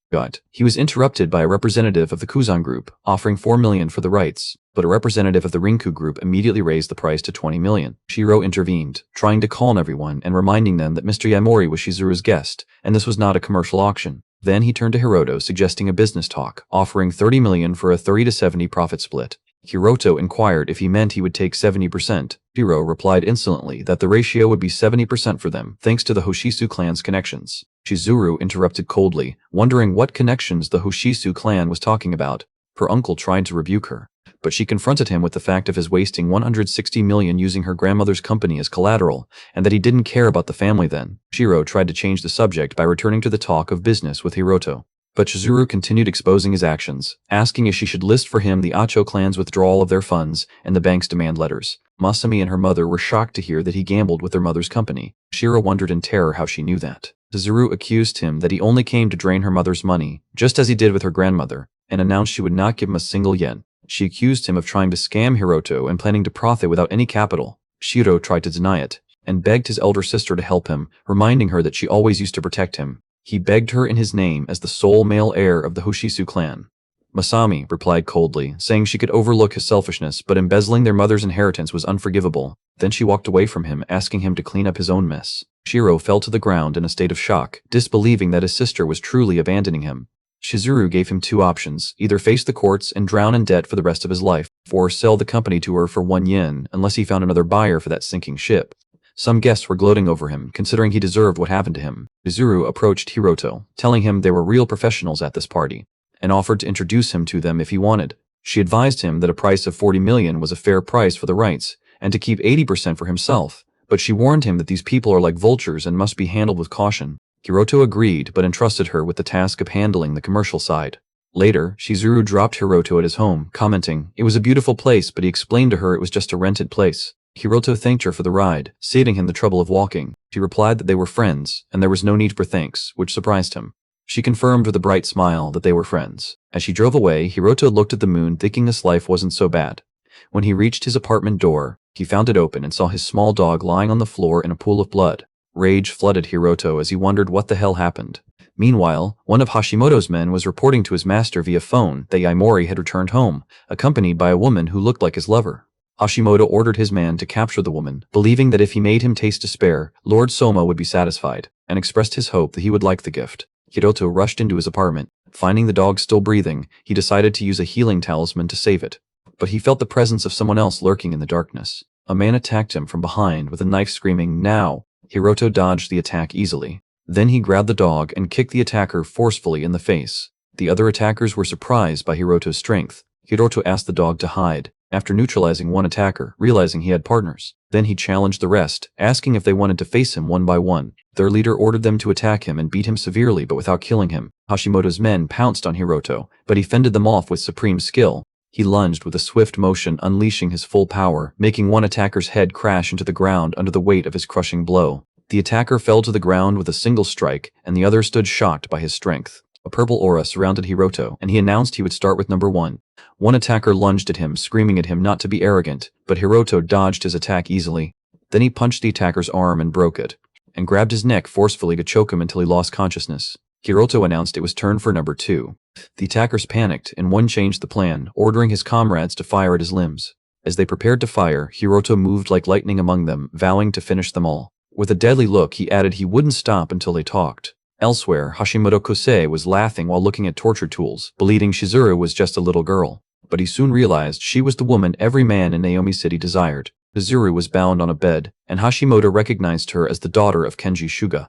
Speaker 1: He was interrupted by a representative of the Kuzan group, offering 4 million for the rights, but a representative of the Rinku group immediately raised the price to 20 million. Shiro intervened, trying to calm everyone and reminding them that Mr. Yaimori was Shizuru's guest, and this was not a commercial auction. Then he turned to Hiroto, suggesting a business talk, offering 30 million for a 30-70 profit split. Hiroto inquired if he meant he would take 70%. Shiro replied insolently that the ratio would be 70% for them, thanks to the Hoshisu clan's connections. Shizuru interrupted coldly, wondering what connections the Hoshisu clan was talking about. Her uncle tried to rebuke her, but she confronted him with the fact of his wasting 160 million using her grandmother's company as collateral, and that he didn't care about the family then. Shiro tried to change the subject by returning to the talk of business with Hiroto, but Shizuru continued exposing his actions, asking if she should list for him the Acho clan's withdrawal of their funds and the bank's demand letters. Masami and her mother were shocked to hear that he gambled with their mother's company. Shiro wondered in terror how she knew that. Shizuru accused him that he only came to drain her mother's money, just as he did with her grandmother, and announced she would not give him a single yen. She accused him of trying to scam Hiroto and planning to profit without any capital. Shiro tried to deny it, and begged his elder sister to help him, reminding her that she always used to protect him. He begged her in his name as the sole male heir of the Hoshisu clan. Masami replied coldly, saying she could overlook his selfishness, but embezzling their mother's inheritance was unforgivable. Then she walked away from him, asking him to clean up his own mess. Shiro fell to the ground in a state of shock, disbelieving that his sister was truly abandoning him. Shizuru gave him two options: either face the courts and drown in debt for the rest of his life, or sell the company to her for 1 yen unless he found another buyer for that sinking ship. Some guests were gloating over him, considering he deserved what happened to him. Shizuru approached Hiroto, telling him they were real professionals at this party, and offered to introduce him to them if he wanted. She advised him that a price of 40 million was a fair price for the rights, and to keep 80% for himself, but she warned him that these people are like vultures and must be handled with caution. Hiroto agreed, but entrusted her with the task of handling the commercial side. Later, Shizuru dropped Hiroto at his home, commenting, "It was a beautiful place," but he explained to her it was just a rented place. Hiroto thanked her for the ride, saving him the trouble of walking. She replied that they were friends, and there was no need for thanks, which surprised him. She confirmed with a bright smile that they were friends. As she drove away, Hiroto looked at the moon, thinking this life wasn't so bad. When he reached his apartment door, he found it open and saw his small dog lying on the floor in a pool of blood. Rage flooded Hiroto as he wondered what the hell happened. Meanwhile, one of Hashimoto's men was reporting to his master via phone that Yaimori had returned home, accompanied by a woman who looked like his lover. Hashimoto ordered his man to capture the woman, believing that if he made him taste despair, Lord Soma would be satisfied, and expressed his hope that he would like the gift. Hiroto rushed into his apartment. Finding the dog still breathing, he decided to use a healing talisman to save it. But he felt the presence of someone else lurking in the darkness. A man attacked him from behind with a knife, screaming, "Now!" Hiroto dodged the attack easily. Then he grabbed the dog and kicked the attacker forcefully in the face. The other attackers were surprised by Hiroto's strength. Hiroto asked the dog to hide, after neutralizing one attacker, realizing he had partners. Then he challenged the rest, asking if they wanted to face him one by one. Their leader ordered them to attack him and beat him severely but without killing him. Hashimoto's men pounced on Hiroto, but he fended them off with supreme skill. He lunged with a swift motion, unleashing his full power, making one attacker's head crash into the ground under the weight of his crushing blow. The attacker fell to the ground with a single strike, and the other stood shocked by his strength. A purple aura surrounded Hiroto, and he announced he would start with number 1. One attacker lunged at him, screaming at him not to be arrogant, but Hiroto dodged his attack easily. Then he punched the attacker's arm and broke it, and grabbed his neck forcefully to choke him until he lost consciousness. Hiroto announced it was turn for number 2. The attackers panicked, and one changed the plan, ordering his comrades to fire at his limbs. As they prepared to fire, Hiroto moved like lightning among them, vowing to finish them all. With a deadly look, he added he wouldn't stop until they talked. Elsewhere, Hashimoto Kosei was laughing while looking at torture tools, believing Shizuru was just a little girl. But he soon realized she was the woman every man in Naomi City desired. Shizuru was bound on a bed, and Hashimoto recognized her as the daughter of Kenji Shuga.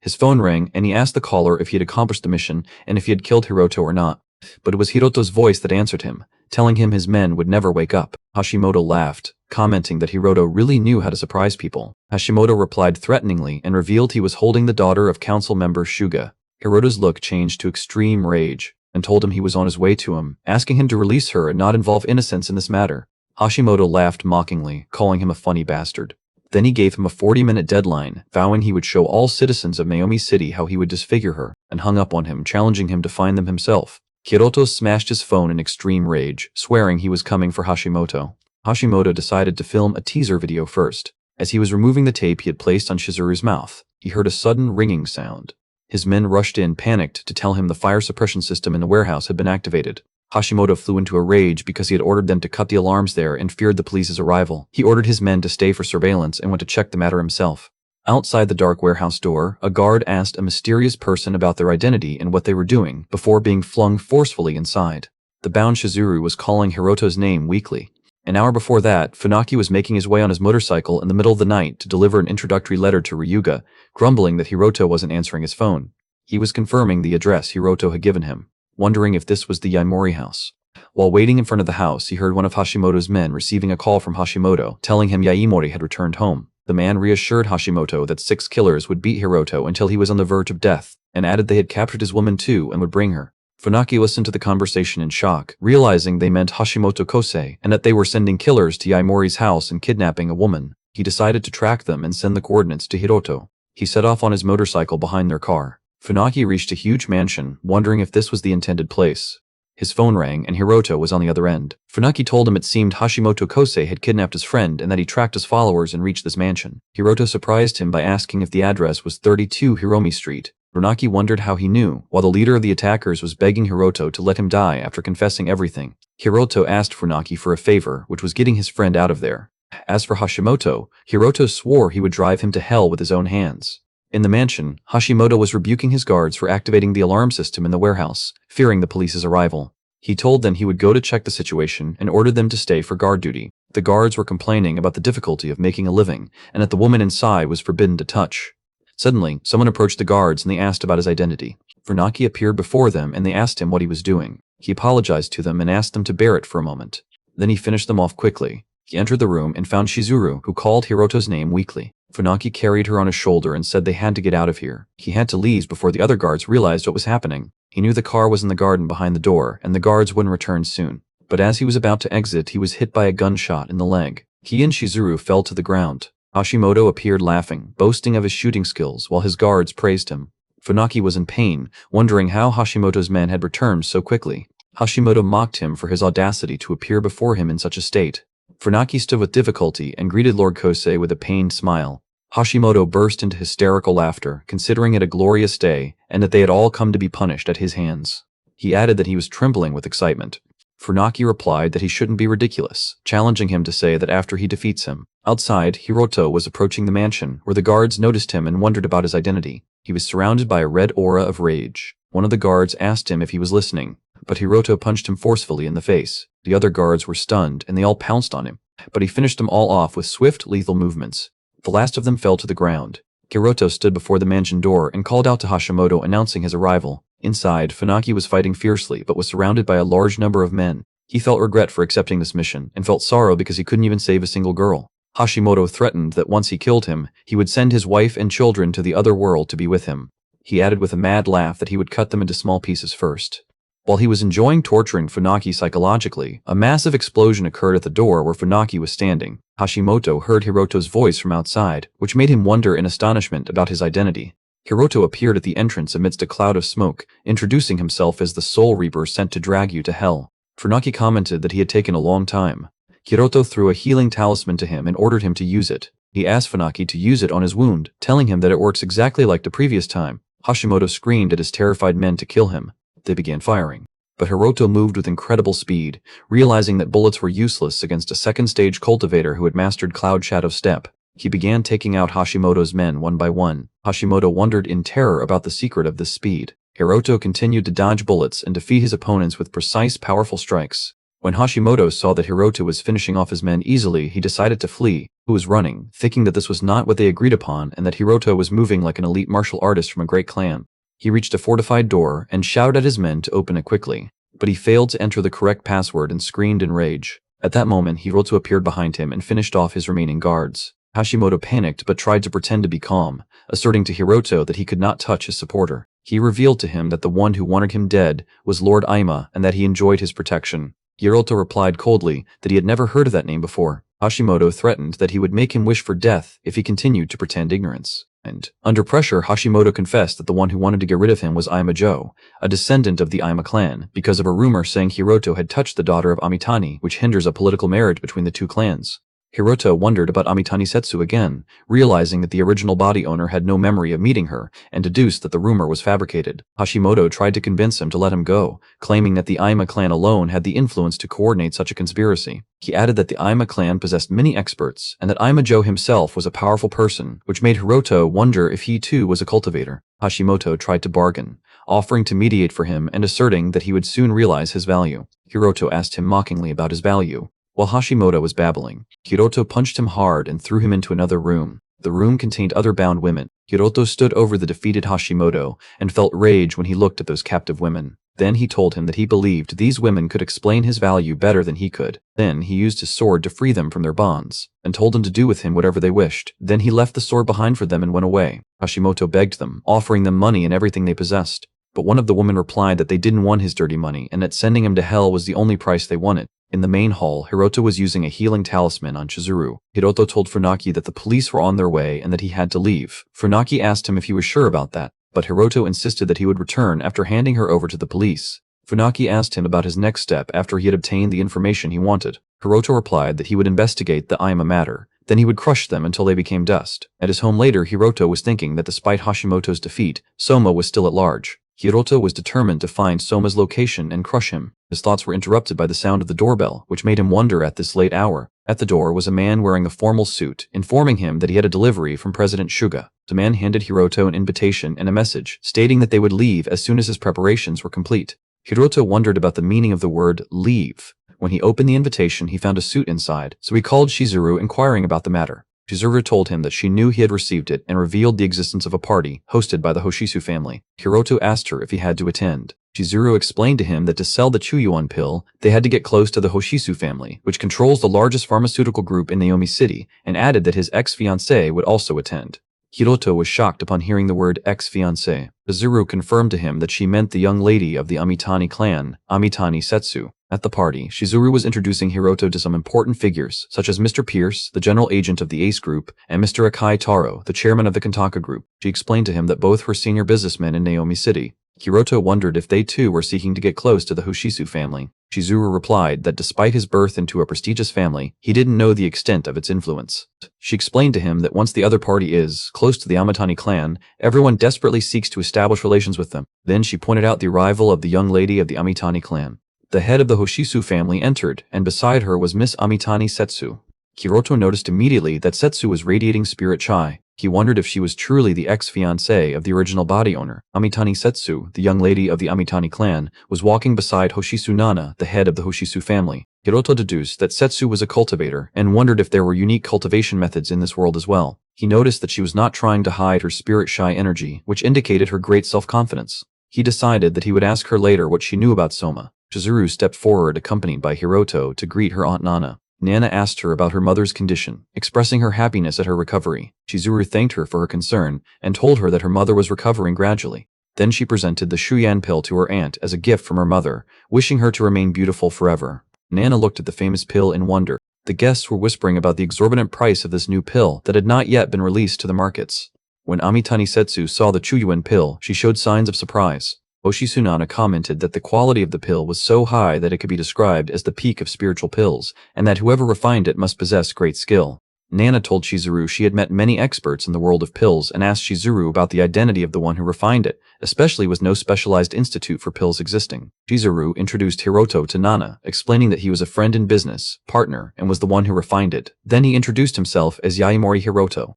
Speaker 1: His phone rang, and he asked the caller if he had accomplished the mission and if he had killed Hiroto or not. But it was Hiroto's voice that answered him, telling him his men would never wake up. Hashimoto laughed, commenting that Hiroto really knew how to surprise people. Hashimoto replied threateningly and revealed he was holding the daughter of council member Shuga. Hiroto's look changed to extreme rage, and told him he was on his way to him, asking him to release her and not involve innocents in this matter. Hashimoto laughed mockingly, calling him a funny bastard. Then he gave him a 40-minute deadline, vowing he would show all citizens of Naomi City how he would disfigure her, and hung up on him, challenging him to find them himself. Hiroto smashed his phone in extreme rage, swearing he was coming for Hashimoto. Hashimoto decided to film a teaser video first. As he was removing the tape he had placed on Shizuru's mouth, he heard a sudden ringing sound. His men rushed in, panicked, to tell him the fire suppression system in the warehouse had been activated. Hashimoto flew into a rage because he had ordered them to cut the alarms there and feared the police's arrival. He ordered his men to stay for surveillance and went to check the matter himself. Outside the dark warehouse door, a guard asked a mysterious person about their identity and what they were doing before being flung forcefully inside. The bound Shizuru was calling Hiroto's name weakly. An hour before that, Funaki was making his way on his motorcycle in the middle of the night to deliver an introductory letter to Ryuga, grumbling that Hiroto wasn't answering his phone. He was confirming the address Hiroto had given him, wondering if this was the Yaimori house. While waiting in front of the house, he heard one of Hashimoto's men receiving a call from Hashimoto, telling him Yaimori had returned home. The man reassured Hashimoto that 6 killers would beat Hiroto until he was on the verge of death, and added they had captured his woman too and would bring her. Funaki listened to the conversation in shock, realizing they meant Hashimoto Kosei and that they were sending killers to Yaimori's house and kidnapping a woman. He decided to track them and send the coordinates to Hiroto. He set off on his motorcycle behind their car. Funaki reached a huge mansion, wondering if this was the intended place. His phone rang and Hiroto was on the other end. Funaki told him it seemed Hashimoto Kosei had kidnapped his friend and that he tracked his followers and reached this mansion. Hiroto surprised him by asking if the address was 32 Hiromi Street. Funaki wondered how he knew, while the leader of the attackers was begging Hiroto to let him die after confessing everything. Hiroto asked Funaki for a favor, which was getting his friend out of there. As for Hashimoto, Hiroto swore he would drive him to hell with his own hands. In the mansion, Hashimoto was rebuking his guards for activating the alarm system in the warehouse, fearing the police's arrival. He told them he would go to check the situation and ordered them to stay for guard duty. The guards were complaining about the difficulty of making a living, and that the woman inside was forbidden to touch. Suddenly, someone approached the guards and they asked about his identity. Funaki appeared before them and they asked him what he was doing. He apologized to them and asked them to bear it for a moment. Then he finished them off quickly. He entered the room and found Shizuru, who called Hiroto's name weakly. Funaki carried her on his shoulder and said they had to get out of here. He had to leave before the other guards realized what was happening. He knew the car was in the garden behind the door and the guards wouldn't return soon. But as he was about to exit, he was hit by a gunshot in the leg. He and Shizuru fell to the ground. Hashimoto appeared laughing, boasting of his shooting skills while his guards praised him. Funaki was in pain, wondering how Hashimoto's men had returned so quickly. Hashimoto mocked him for his audacity to appear before him in such a state. Funaki stood with difficulty and greeted Lord Kosei with a pained smile. Hashimoto burst into hysterical laughter, considering it a glorious day and that they had all come to be punished at his hands. He added that he was trembling with excitement. Funaki replied that he shouldn't be ridiculous, challenging him to say that after he defeats him. Outside, Hiroto was approaching the mansion, where the guards noticed him and wondered about his identity. He was surrounded by a red aura of rage. One of the guards asked him if he was listening, but Hiroto punched him forcefully in the face. The other guards were stunned, and they all pounced on him, but he finished them all off with swift, lethal movements. The last of them fell to the ground. Hiroto stood before the mansion door and called out to Hashimoto, announcing his arrival. Inside, Funaki was fighting fiercely but was surrounded by a large number of men. He felt regret for accepting this mission and felt sorrow because he couldn't even save a single girl. Hashimoto threatened that once he killed him, he would send his wife and children to the other world to be with him. He added with a mad laugh that he would cut them into small pieces first. While he was enjoying torturing Funaki psychologically, a massive explosion occurred at the door where Funaki was standing. Hashimoto heard Hiroto's voice from outside, which made him wonder in astonishment about his identity. Hiroto appeared at the entrance amidst a cloud of smoke, introducing himself as the Soul Reaper sent to drag you to hell. Funaki commented that he had taken a long time. Hiroto threw a healing talisman to him and ordered him to use it. He asked Funaki to use it on his wound, telling him that it works exactly like the previous time. Hashimoto screamed at his terrified men to kill him. They began firing. But Hiroto moved with incredible speed, realizing that bullets were useless against a second-stage cultivator who had mastered Cloud Shadow Step. He began taking out Hashimoto's men one by one. Hashimoto wondered in terror about the secret of this speed. Hiroto continued to dodge bullets and defeat his opponents with precise, powerful strikes. When Hashimoto saw that Hiroto was finishing off his men easily, he decided to flee. He was running, thinking that this was not what they agreed upon and that Hiroto was moving like an elite martial artist from a great clan. He reached a fortified door and shouted at his men to open it quickly. But he failed to enter the correct password and screamed in rage. At that moment, Hiroto appeared behind him and finished off his remaining guards. Hashimoto panicked but tried to pretend to be calm, asserting to Hiroto that he could not touch his supporter. He revealed to him that the one who wanted him dead was Lord Aima and that he enjoyed his protection. Hiroto replied coldly that he had never heard of that name before. Hashimoto threatened that he would make him wish for death if he continued to pretend ignorance. And, under pressure, Hashimoto confessed that the one who wanted to get rid of him was Aima Jo, a descendant of the Aima clan, because of a rumor saying Hiroto had touched the daughter of Amitani, which hinders a political marriage between the two clans. Hiroto wondered about Amitani Setsu again, realizing that the original body owner had no memory of meeting her, and deduced that the rumor was fabricated. Hashimoto tried to convince him to let him go, claiming that the Aima clan alone had the influence to coordinate such a conspiracy. He added that the Aima clan possessed many experts, and that Aima Joe himself was a powerful person, which made Hiroto wonder if he too was a cultivator. Hashimoto tried to bargain, offering to mediate for him and asserting that he would soon realize his value. Hiroto asked him mockingly about his value. While Hashimoto was babbling, Hiroto punched him hard and threw him into another room. The room contained other bound women. Hiroto stood over the defeated Hashimoto and felt rage when he looked at those captive women. Then he told him that he believed these women could explain his value better than he could. Then he used his sword to free them from their bonds, and told them to do with him whatever they wished. Then he left the sword behind for them and went away. Hashimoto begged them, offering them money and everything they possessed. But one of the women replied that they didn't want his dirty money and that sending him to hell was the only price they wanted. In the main hall, Hiroto was using a healing talisman on Chizuru. Hiroto told Funaki that the police were on their way and that he had to leave. Funaki asked him if he was sure about that, but Hiroto insisted that he would return after handing her over to the police. Funaki asked him about his next step after he had obtained the information he wanted. Hiroto replied that he would investigate the Aima matter. Then he would crush them until they became dust. At his home later, Hiroto was thinking that despite Hashimoto's defeat, Soma was still at large. Hiroto was determined to find Soma's location and crush him. His thoughts were interrupted by the sound of the doorbell, which made him wonder at this late hour. At the door was a man wearing a formal suit, informing him that he had a delivery from President Suga. The man handed Hiroto an invitation and a message, stating that they would leave as soon as his preparations were complete. Hiroto wondered about the meaning of the word leave. When he opened the invitation, he found a suit inside, so he called Chizuru inquiring about the matter. Chizuru told him that she knew he had received it and revealed the existence of a party hosted by the Hoshisu family. Hiroto asked her if he had to attend. Chizuru explained to him that to sell the Chuyuan pill, they had to get close to the Hoshisu family, which controls the largest pharmaceutical group in Naomi City, and added that his ex-fiancée would also attend. Hiroto was shocked upon hearing the word ex-fiancée. Chizuru confirmed to him that she meant the young lady of the Amitani clan, Amitani Setsu. At the party, Chizuru was introducing Hiroto to some important figures, such as Mr. Pierce, the general agent of the Ace Group, and Mr. Akai Taro, the chairman of the Kantaka Group. She explained to him that both were senior businessmen in Naomi City. Hiroto wondered if they too were seeking to get close to the Hoshisu family. Chizuru replied that despite his birth into a prestigious family, he didn't know the extent of its influence. She explained to him that once the other party is close to the Amitani clan, everyone desperately seeks to establish relations with them. Then she pointed out the arrival of the young lady of the Amitani clan. The head of the Hoshisu family entered, and beside her was Miss Amitani Setsu. Hiroto noticed immediately that Setsu was radiating spirit chi. He wondered if she was truly the ex-fiancée of the original body owner. Amitani Setsu, the young lady of the Amitani clan, was walking beside Hoshisu Nana, the head of the Hoshisu family. Hiroto deduced that Setsu was a cultivator and wondered if there were unique cultivation methods in this world as well. He noticed that she was not trying to hide her spirit shy energy, which indicated her great self-confidence. He decided that he would ask her later what she knew about Soma. Chizuru stepped forward accompanied by Hiroto to greet her Aunt Nana. Nana asked her about her mother's condition, expressing her happiness at her recovery. Chizuru thanked her for her concern and told her that her mother was recovering gradually. Then she presented the Shuyan pill to her aunt as a gift from her mother, wishing her to remain beautiful forever. Nana looked at the famous pill in wonder. The guests were whispering about the exorbitant price of this new pill that had not yet been released to the markets. When Amitani Setsu saw the Chuyuan pill, she showed signs of surprise. Hoshisu Nana commented that the quality of the pill was so high that it could be described as the peak of spiritual pills, and that whoever refined it must possess great skill. Nana told Chizuru she had met many experts in the world of pills and asked Chizuru about the identity of the one who refined it, especially with no specialized institute for pills existing. Chizuru introduced Hiroto to Nana, explaining that he was a friend in business, partner, and was the one who refined it. Then he introduced himself as Yaimori Hiroto.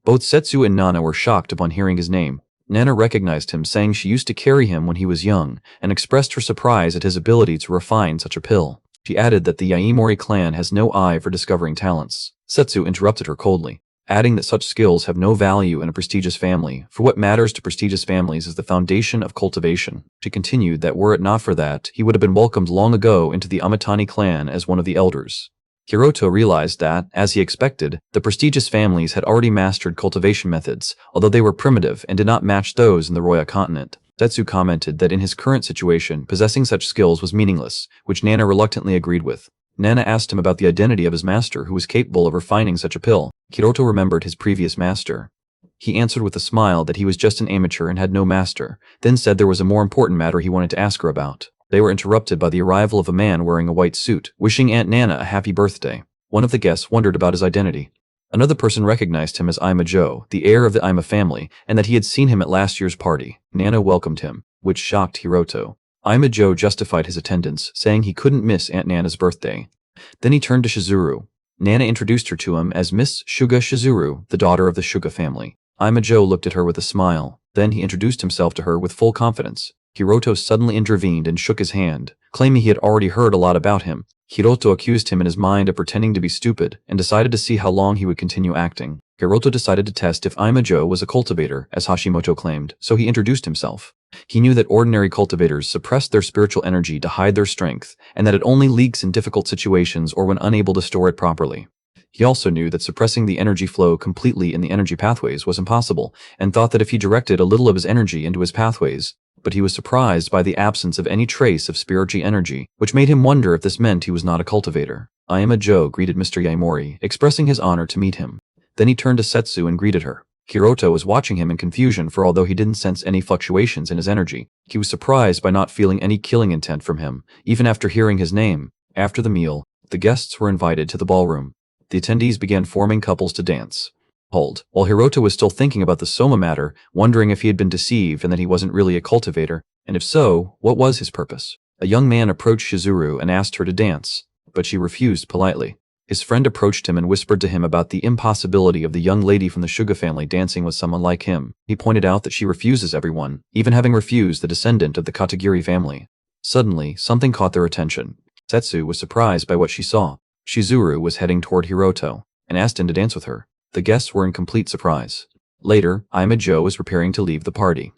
Speaker 1: Both Setsu and Nana were shocked upon hearing his name. Nana recognized him, saying she used to carry him when he was young, and expressed her surprise at his ability to refine such a pill. She added that the Yaimori clan has no eye for discovering talents. Setsu interrupted her coldly, adding that such skills have no value in a prestigious family, for what matters to prestigious families is the foundation of cultivation. She continued that were it not for that, he would have been welcomed long ago into the Amitani clan as one of the elders. Hiroto realized that, as he expected, the prestigious families had already mastered cultivation methods, although they were primitive and did not match those in the Roya continent. Setsu commented that in his current situation, possessing such skills was meaningless, which Nana reluctantly agreed with. Nana asked him about the identity of his master who was capable of refining such a pill. Hiroto remembered his previous master. He answered with a smile that he was just an amateur and had no master, then said there was a more important matter he wanted to ask her about. They were interrupted by the arrival of a man wearing a white suit, wishing Aunt Nana a happy birthday. One of the guests wondered about his identity. Another person recognized him as Ima Joe, the heir of the Ima family, and that he had seen him at last year's party. Nana welcomed him, which shocked Hiroto. Ima Joe justified his attendance, saying he couldn't miss Aunt Nana's birthday. Then he turned to Shizuru. Nana introduced her to him as Miss Shuga Shizuru, the daughter of the Shuga family. Ima Joe looked at her with a smile. Then he introduced himself to her with full confidence. Hiroto suddenly intervened and shook his hand, claiming he had already heard a lot about him. Hiroto accused him in his mind of pretending to be stupid and decided to see how long he would continue acting. Hiroto decided to test if Ima Joe was a cultivator, as Hashimoto claimed, so he introduced himself. He knew that ordinary cultivators suppress their spiritual energy to hide their strength, and that it only leaks in difficult situations or when unable to store it properly. He also knew that suppressing the energy flow completely in the energy pathways was impossible, and thought that if he directed a little of his energy into his pathways, but he was surprised by the absence of any trace of spiritual energy, which made him wonder if this meant he was not a cultivator. Ima Joe greeted Mr. Yaimori, expressing his honor to meet him. Then he turned to Setsu and greeted her. Hiroto was watching him in confusion, for although he didn't sense any fluctuations in his energy, he was surprised by not feeling any killing intent from him, even after hearing his name. After the meal, the guests were invited to the ballroom. The attendees began forming couples to dance. While Hiroto was still thinking about the Soma matter, wondering if he had been deceived and that he wasn't really a cultivator, and if so, what was his purpose? A young man approached Shizuru and asked her to dance, but she refused politely. His friend approached him and whispered to him about the impossibility of the young lady from the Shuga family dancing with someone like him. He pointed out that she refuses everyone, even having refused the descendant of the Katagiri family. Suddenly, something caught their attention. Setsu was surprised by what she saw. Shizuru was heading toward Hiroto and asked him to dance with her. The guests were in complete surprise. Later, Ima Joe was preparing to leave the party.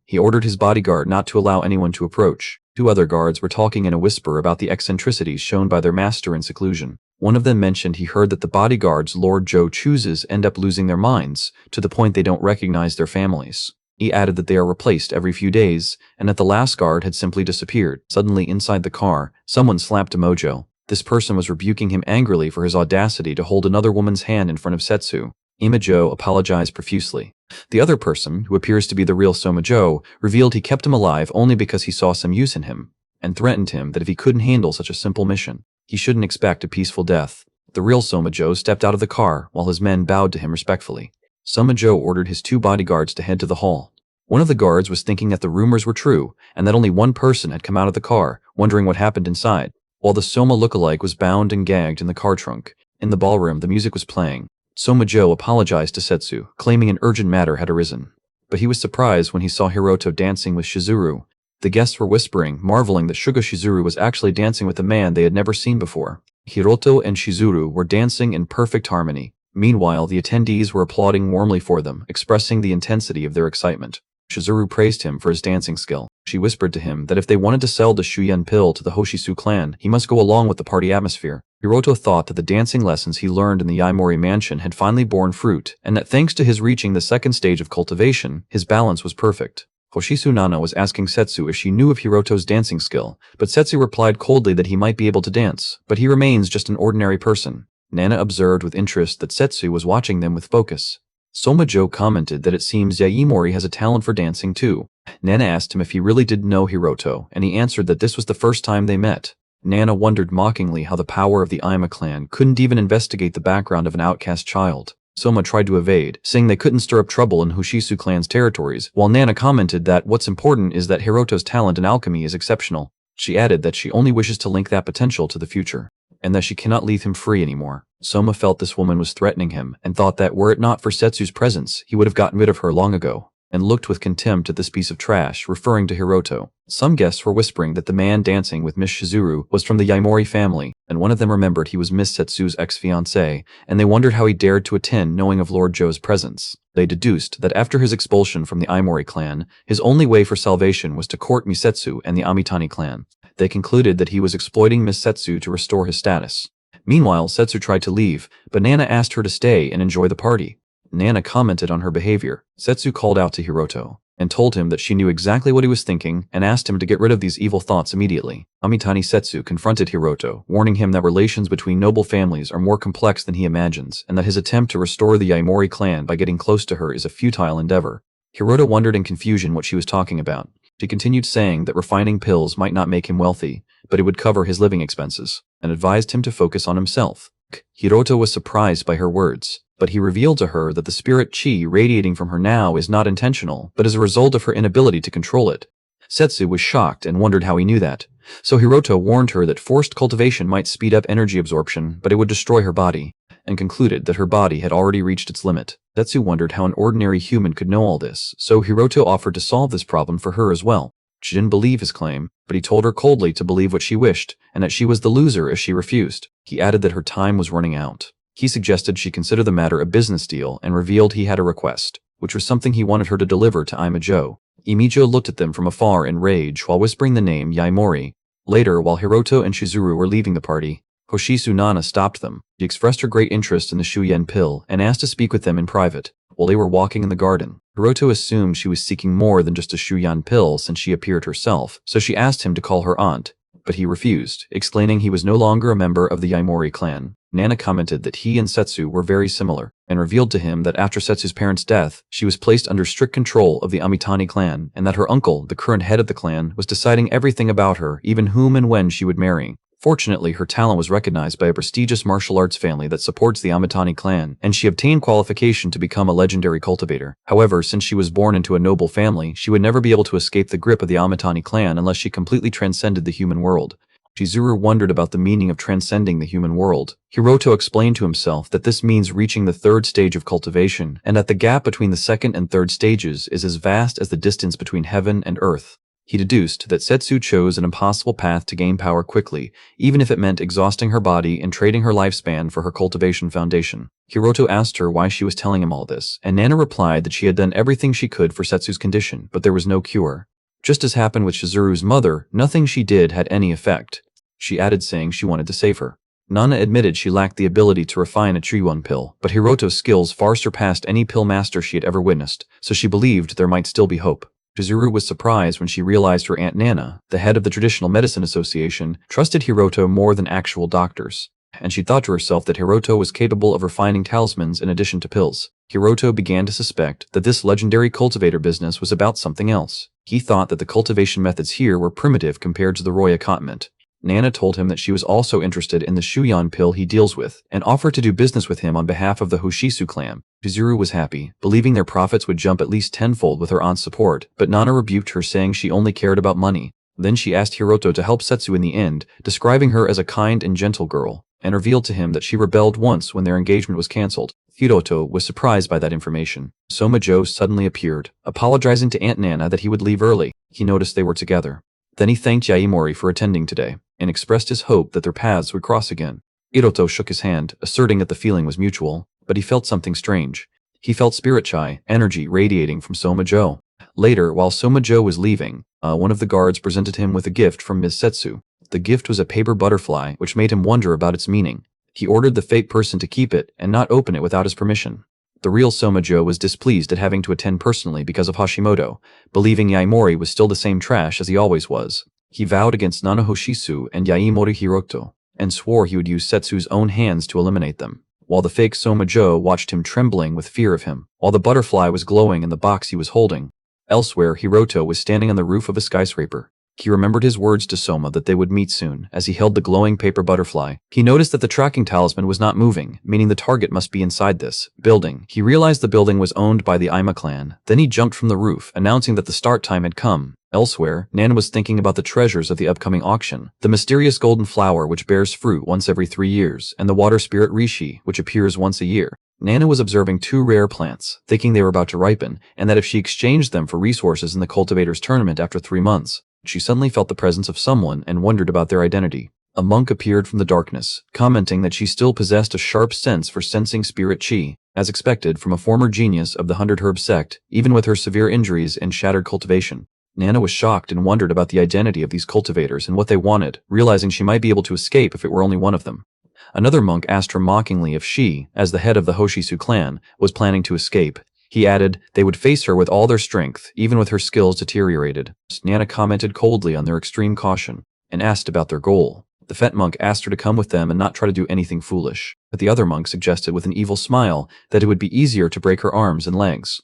Speaker 1: He ordered his bodyguard not to allow anyone to approach. Two other guards were talking in a whisper about the eccentricities shown by their master in seclusion. One of them mentioned he heard that the bodyguards Lord Joe chooses end up losing their minds, to the point they don't recognize their families. He added that they are replaced every few days, and that the last guard had simply disappeared. Suddenly, inside the car, someone slapped a mojo. This person was rebuking him angrily for his audacity to hold another woman's hand in front of Setsu. Ima Joe apologized profusely. The other person, who appears to be the real Soma Joe, revealed he kept him alive only because he saw some use in him, and threatened him that if he couldn't handle such a simple mission, he shouldn't expect a peaceful death. The real Soma Joe stepped out of the car while his men bowed to him respectfully. Soma Joe ordered his two bodyguards to head to the hall. One of the guards was thinking that the rumors were true and that only one person had come out of the car, wondering what happened inside, while the Soma lookalike was bound and gagged in the car trunk. In the ballroom, the music was playing. Soma Joe apologized to Setsu, claiming an urgent matter had arisen. But he was surprised when he saw Hiroto dancing with Shizuru. The guests were whispering, marveling that Shuga Shizuru was actually dancing with a man they had never seen before. Hiroto and Shizuru were dancing in perfect harmony. Meanwhile, the attendees were applauding warmly for them, expressing the intensity of their excitement. Shizuru praised him for his dancing skill. She whispered to him that if they wanted to sell the Shuyen pill to the Hoshisu clan, he must go along with the party atmosphere. Hiroto thought that the dancing lessons he learned in the Yaimori mansion had finally borne fruit, and that thanks to his reaching the second stage of cultivation, his balance was perfect. Hoshisu Nana was asking Setsu if she knew of Hiroto's dancing skill, but Setsu replied coldly that he might be able to dance, but he remains just an ordinary person. Nana observed with interest that Setsu was watching them with focus. Soma Joe commented that it seems Yaimori has a talent for dancing too. Nana asked him if he really did know Hiroto, and he answered that this was the first time they met. Nana wondered mockingly how the power of the Ima clan couldn't even investigate the background of an outcast child. Soma tried to evade, saying they couldn't stir up trouble in Hoshisu clan's territories, while Nana commented that what's important is that Hiroto's talent in alchemy is exceptional. She added that she only wishes to link that potential to the future, and that she cannot leave him free anymore. Soma felt this woman was threatening him, and thought that were it not for Setsu's presence, he would have gotten rid of her long ago, and looked with contempt at this piece of trash, referring to Hiroto. Some guests were whispering that the man dancing with Miss Shizuru was from the Yaimori family, and one of them remembered he was Miss Setsu's ex-fiancé, and they wondered how he dared to attend knowing of Lord Joe's presence. They deduced that after his expulsion from the Aimori clan, his only way for salvation was to court Misetsu and the Amitani clan. They concluded that he was exploiting Miss Setsu to restore his status. Meanwhile, Setsu tried to leave, but Nana asked her to stay and enjoy the party. Nana commented on her behavior. Setsu called out to Hiroto and told him that she knew exactly what he was thinking and asked him to get rid of these evil thoughts immediately. Amitani Setsu confronted Hiroto, warning him that relations between noble families are more complex than he imagines, and that his attempt to restore the Yaimori clan by getting close to her is a futile endeavor. Hiroto wondered in confusion what she was talking about. She continued saying that refining pills might not make him wealthy, but it would cover his living expenses, and advised him to focus on himself. Hiroto was surprised by her words, but he revealed to her that the spirit chi radiating from her now is not intentional, but as a result of her inability to control it. Setsu was shocked and wondered how he knew that. So Hiroto warned her that forced cultivation might speed up energy absorption, but it would destroy her body, and concluded that her body had already reached its limit. Setsu wondered how an ordinary human could know all this, so Hiroto offered to solve this problem for her as well. She didn't believe his claim, but he told her coldly to believe what she wished, and that she was the loser if she refused. He added that her time was running out. He suggested she consider the matter a business deal and revealed he had a request, which was something he wanted her to deliver to Imijo. Imijo looked at them from afar in rage while whispering the name Yaimori. Later, while Hiroto and Shizuru were leaving the party, Hoshisu Nana stopped them. She expressed her great interest in the Shuyen pill and asked to speak with them in private. While they were walking in the garden, Hiroto assumed she was seeking more than just a Shuyan pill since she appeared herself, so she asked him to call her aunt, but he refused, explaining he was no longer a member of the Yaimori clan. Nana commented that he and Setsu were very similar, and revealed to him that after Setsu's parents' death, she was placed under strict control of the Amitani clan, and that her uncle, the current head of the clan, was deciding everything about her, even whom and when she would marry. Fortunately, her talent was recognized by a prestigious martial arts family that supports the Amitani clan, and she obtained qualification to become a legendary cultivator. However, since she was born into a noble family, she would never be able to escape the grip of the Amitani clan unless she completely transcended the human world. Shizuru wondered about the meaning of transcending the human world. Hiroto explained to himself that this means reaching the third stage of cultivation, and that the gap between the second and third stages is as vast as the distance between heaven and earth. He deduced that Setsu chose an impossible path to gain power quickly, even if it meant exhausting her body and trading her lifespan for her cultivation foundation. Hiroto asked her why she was telling him all this, and Nana replied that she had done everything she could for Setsu's condition, but there was no cure. Just as happened with Shizuru's mother, nothing she did had any effect. She added, saying she wanted to save her. Nana admitted she lacked the ability to refine a Chiwon pill, but Hiroto's skills far surpassed any pill master she had ever witnessed, so she believed there might still be hope. Shizuru was surprised when she realized her Aunt Nana, the head of the Traditional Medicine Association, trusted Hiroto more than actual doctors, and she thought to herself that Hiroto was capable of refining talismans in addition to pills. Hiroto began to suspect that this legendary cultivator business was about something else. He thought that the cultivation methods here were primitive compared to the Roya continent. Nana told him that she was also interested in the Shuyan pill he deals with, and offered to do business with him on behalf of the Hoshisu clan. Shizuru was happy, believing their profits would jump at least tenfold with her aunt's support, but Nana rebuked her, saying she only cared about money. Then she asked Hiroto to help Setsu in the end, describing her as a kind and gentle girl, and revealed to him that she rebelled once when their engagement was cancelled. Hiroto was surprised by that information. Soma-jo suddenly appeared, apologizing to Aunt Nana that he would leave early. He noticed they were together. Then he thanked Yaimori for attending today, and expressed his hope that their paths would cross again. Hiroto shook his hand, asserting that the feeling was mutual, but he felt something strange. He felt spirit chi, energy radiating from Soma-jo. Later, while Soma-jo was leaving, one of the guards presented him with a gift from Ms. Setsu. The gift was a paper butterfly, which made him wonder about its meaning. He ordered the fake person to keep it and not open it without his permission. The real Soma-jo was displeased at having to attend personally because of Hashimoto, believing Yaimori was still the same trash as he always was. He vowed against Nana Hoshisu and Yaimori Hiroto, and swore he would use Setsu's own hands to eliminate them, while the fake Soma-jo watched him trembling with fear of him, while the butterfly was glowing in the box he was holding. Elsewhere, Hiroto was standing on the roof of a skyscraper. He remembered his words to Soma that they would meet soon. As he held the glowing paper butterfly, he noticed that the tracking talisman was not moving, meaning the target must be inside this building. He realized the building was owned by the Ima clan. Then he jumped from the roof, announcing that the start time had come. Elsewhere, Nana was thinking about the treasures of the upcoming auction, the mysterious golden flower which bears fruit once every 3 years, and the water spirit Rishi, which appears once a year. Nana was observing 2 rare plants, thinking they were about to ripen, and that if she exchanged them for resources in the cultivators tournament after 3 months, she suddenly felt the presence of someone and wondered about their identity. A monk appeared from the darkness, commenting that she still possessed a sharp sense for sensing spirit chi, as expected from a former genius of the 100 Herb sect, even with her severe injuries and shattered cultivation. Nana was shocked and wondered about the identity of these cultivators and what they wanted, realizing she might be able to escape if it were only one of them. Another monk asked her mockingly if she, as the head of the Hoshisu clan, was planning to escape. He added they would face her with all their strength, even with her skills deteriorated. Nana commented coldly on their extreme caution, and asked about their goal. The fat monk asked her to come with them and not try to do anything foolish, but the other monk suggested with an evil smile that it would be easier to break her arms and legs.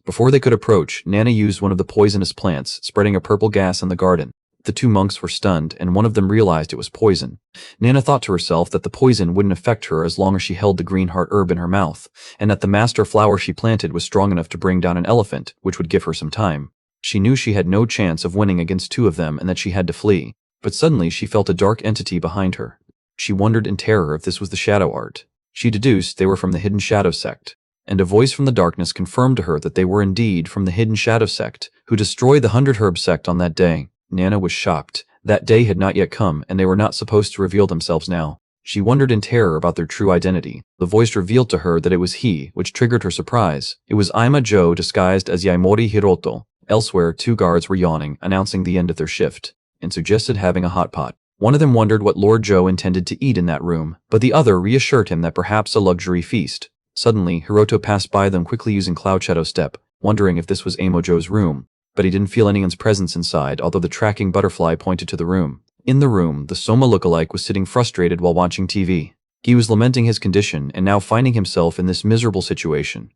Speaker 1: Before they could approach, Nana used one of the poisonous plants, spreading a purple gas in the garden. The two monks were stunned, and one of them realized it was poison. Nana thought to herself that the poison wouldn't affect her as long as she held the green heart herb in her mouth, and that the master flower she planted was strong enough to bring down an elephant, which would give her some time. She knew she had no chance of winning against two of them and that she had to flee, but suddenly she felt a dark entity behind her. She wondered in terror if this was the shadow art. She deduced they were from the Hidden Shadow sect, and a voice from the darkness confirmed to her that they were indeed from the Hidden Shadow sect, who destroyed the 100 Herb sect on that day. Nana was shocked. That day had not yet come, and they were not supposed to reveal themselves now. She wondered in terror about their true identity. The voice revealed to her that it was he, which triggered her surprise. It was Ima Joe disguised as Yaimori Hiroto. Elsewhere, two guards were yawning, announcing the end of their shift, and suggested having a hot pot. One of them wondered what Lord Joe intended to eat in that room, but the other reassured him that perhaps a luxury feast. Suddenly, Hiroto passed by them quickly using Cloud Shadow Step, wondering if this was Amo Joe's room. But he didn't feel anyone's presence inside, although the tracking butterfly pointed to the room. In the room, the Soma lookalike was sitting frustrated while watching TV. He was lamenting his condition and now finding himself in this miserable situation,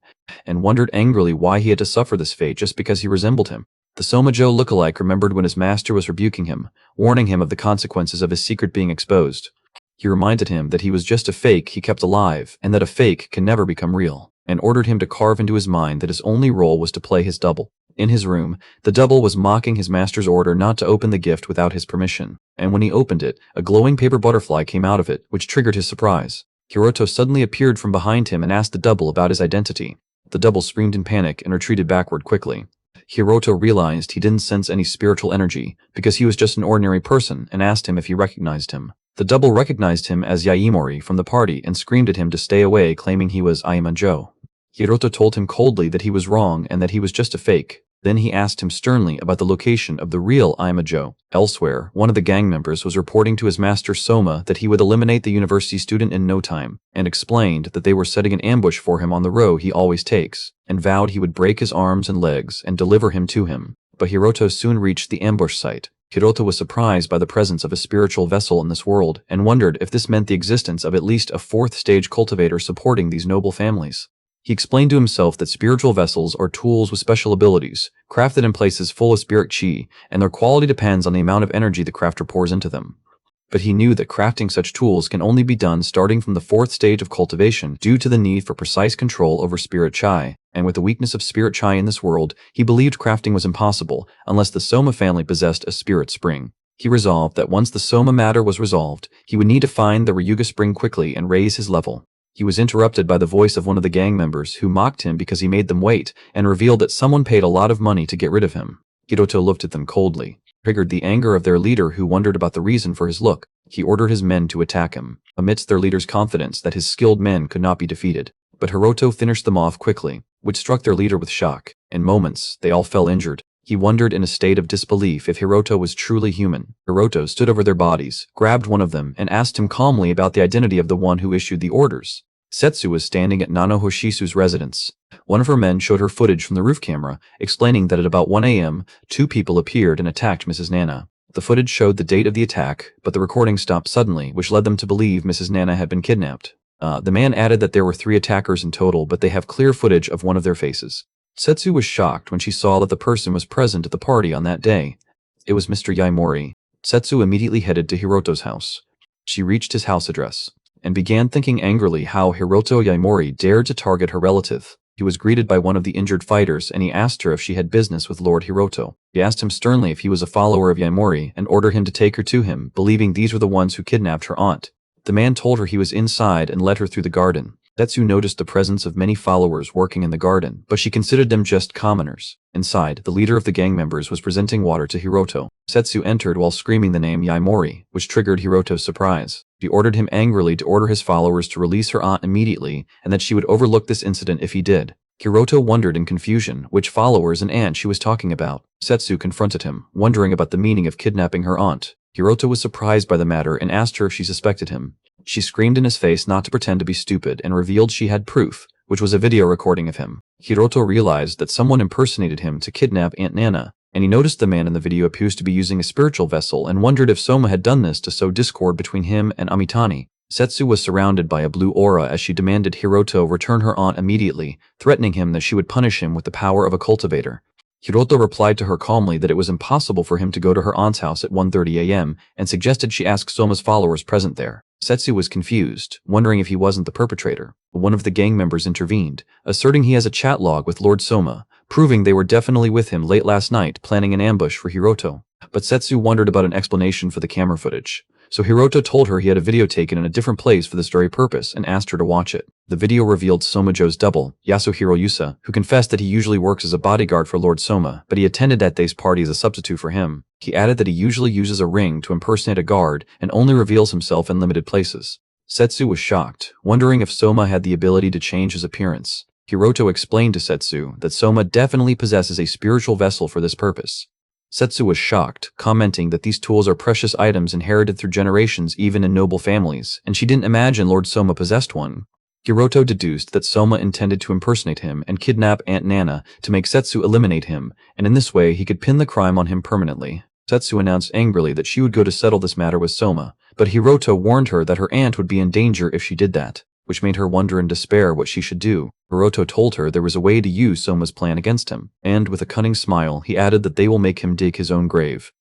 Speaker 1: and wondered angrily why he had to suffer this fate just because he resembled him. The Soma Joe lookalike remembered when his master was rebuking him, warning him of the consequences of his secret being exposed. He reminded him that he was just a fake he kept alive, and that a fake can never become real, and ordered him to carve into his mind that his only role was to play his double. In his room, the double was mocking his master's order not to open the gift without his permission, and when he opened it, a glowing paper butterfly came out of it, which triggered his surprise. Hiroto suddenly appeared from behind him and asked the double about his identity. The double screamed in panic and retreated backward quickly. Hiroto realized he didn't sense any spiritual energy, because he was just an ordinary person, and asked him if he recognized him. The double recognized him as Yaimori from the party and screamed at him to stay away, claiming he was Ima Joe. Hiroto told him coldly that he was wrong and that he was just a fake. Then he asked him sternly about the location of the real Ima Joe. Elsewhere, one of the gang members was reporting to his master Soma that he would eliminate the university student in no time, and explained that they were setting an ambush for him on the road he always takes, and vowed he would break his arms and legs and deliver him to him. But Hiroto soon reached the ambush site. Hiroto was surprised by the presence of a spiritual vessel in this world, and wondered if this meant the existence of at least a fourth-stage cultivator supporting these noble families. He explained to himself that spiritual vessels are tools with special abilities, crafted in places full of spirit chi, and their quality depends on the amount of energy the crafter pours into them. But he knew that crafting such tools can only be done starting from the fourth stage of cultivation due to the need for precise control over spirit chi, and with the weakness of spirit chi in this world, he believed crafting was impossible unless the Soma family possessed a spirit spring. He resolved that once the Soma matter was resolved, he would need to find the Ryuga spring quickly and raise his level. He was interrupted by the voice of one of the gang members who mocked him because he made them wait and revealed that someone paid a lot of money to get rid of him. Hiroto looked at them coldly, triggered the anger of their leader who wondered about the reason for his look. He ordered his men to attack him, amidst their leader's confidence that his skilled men could not be defeated. But Hiroto finished them off quickly, which struck their leader with shock. In moments, they all fell injured. He wondered in a state of disbelief if Hiroto was truly human. Hiroto stood over their bodies, grabbed one of them, and asked him calmly about the identity of the one who issued the orders. Setsu was standing at Nano Hoshisu's residence. One of her men showed her footage from the roof camera, explaining that at about 1 a.m., 2 people appeared and attacked Mrs. Nana. The footage showed the date of the attack, but the recording stopped suddenly, which led them to believe Mrs. Nana had been kidnapped. The man added that there were 3 attackers in total, but they have clear footage of one of their faces. Setsu was shocked when she saw that the person was present at the party on that day. It was Mr. Yaimori. Setsu immediately headed to Hiroto's house. She reached his house address and began thinking angrily how Hiroto Yaimori dared to target her relative. He was greeted by one of the injured fighters, and he asked her if she had business with Lord Hiroto. He asked him sternly if he was a follower of Yaimori and ordered him to take her to him, believing these were the ones who kidnapped her aunt. The man told her he was inside and led her through the garden. Setsu noticed the presence of many followers working in the garden, but she considered them just commoners. Inside, the leader of the gang members was presenting water to Hiroto. Setsu entered while screaming the name Yaimori, which triggered Hiroto's surprise. She ordered him angrily to order his followers to release her aunt immediately, and that she would overlook this incident if he did. Hiroto wondered in confusion which followers and aunt she was talking about. Setsu confronted him, wondering about the meaning of kidnapping her aunt. Hiroto was surprised by the matter and asked her if she suspected him. She screamed in his face not to pretend to be stupid and revealed she had proof, which was a video recording of him. Hiroto realized that someone impersonated him to kidnap Aunt Nana, and he noticed the man in the video appears to be using a spiritual vessel and wondered if Soma had done this to sow discord between him and Amitani. Setsu was surrounded by a blue aura as she demanded Hiroto return her aunt immediately, threatening him that she would punish him with the power of a cultivator. Hiroto replied to her calmly that it was impossible for him to go to her aunt's house at 1:30 a.m. and suggested she ask Soma's followers present there. Setsu was confused, wondering if he wasn't the perpetrator. One of the gang members intervened, asserting he has a chat log with Lord Soma, proving they were definitely with him late last night planning an ambush for Hiroto. But Setsu wondered about an explanation for the camera footage. So Hiroto told her he had a video taken in a different place for this very purpose and asked her to watch it. The video revealed Soma-jo's double, Yasuhiro Yusa, who confessed that he usually works as a bodyguard for Lord Soma, but he attended that day's party as a substitute for him. He added that he usually uses a ring to impersonate a guard and only reveals himself in limited places. Setsu was shocked, wondering if Soma had the ability to change his appearance. Hiroto explained to Setsu that Soma definitely possesses a spiritual vessel for this purpose. Setsu was shocked, commenting that these tools are precious items inherited through generations even in noble families, and she didn't imagine Lord Soma possessed one. Hiroto deduced that Soma intended to impersonate him and kidnap Aunt Nana to make Setsu eliminate him, and in this way he could pin the crime on him permanently. Setsu announced angrily that she would go to settle this matter with Soma, but Hiroto warned her that her aunt would be in danger if she did that, which made her wonder in despair what she should do. Hiroto told her there was a way to use Soma's plan against him, and with a cunning smile, he added that they will make him dig his own grave.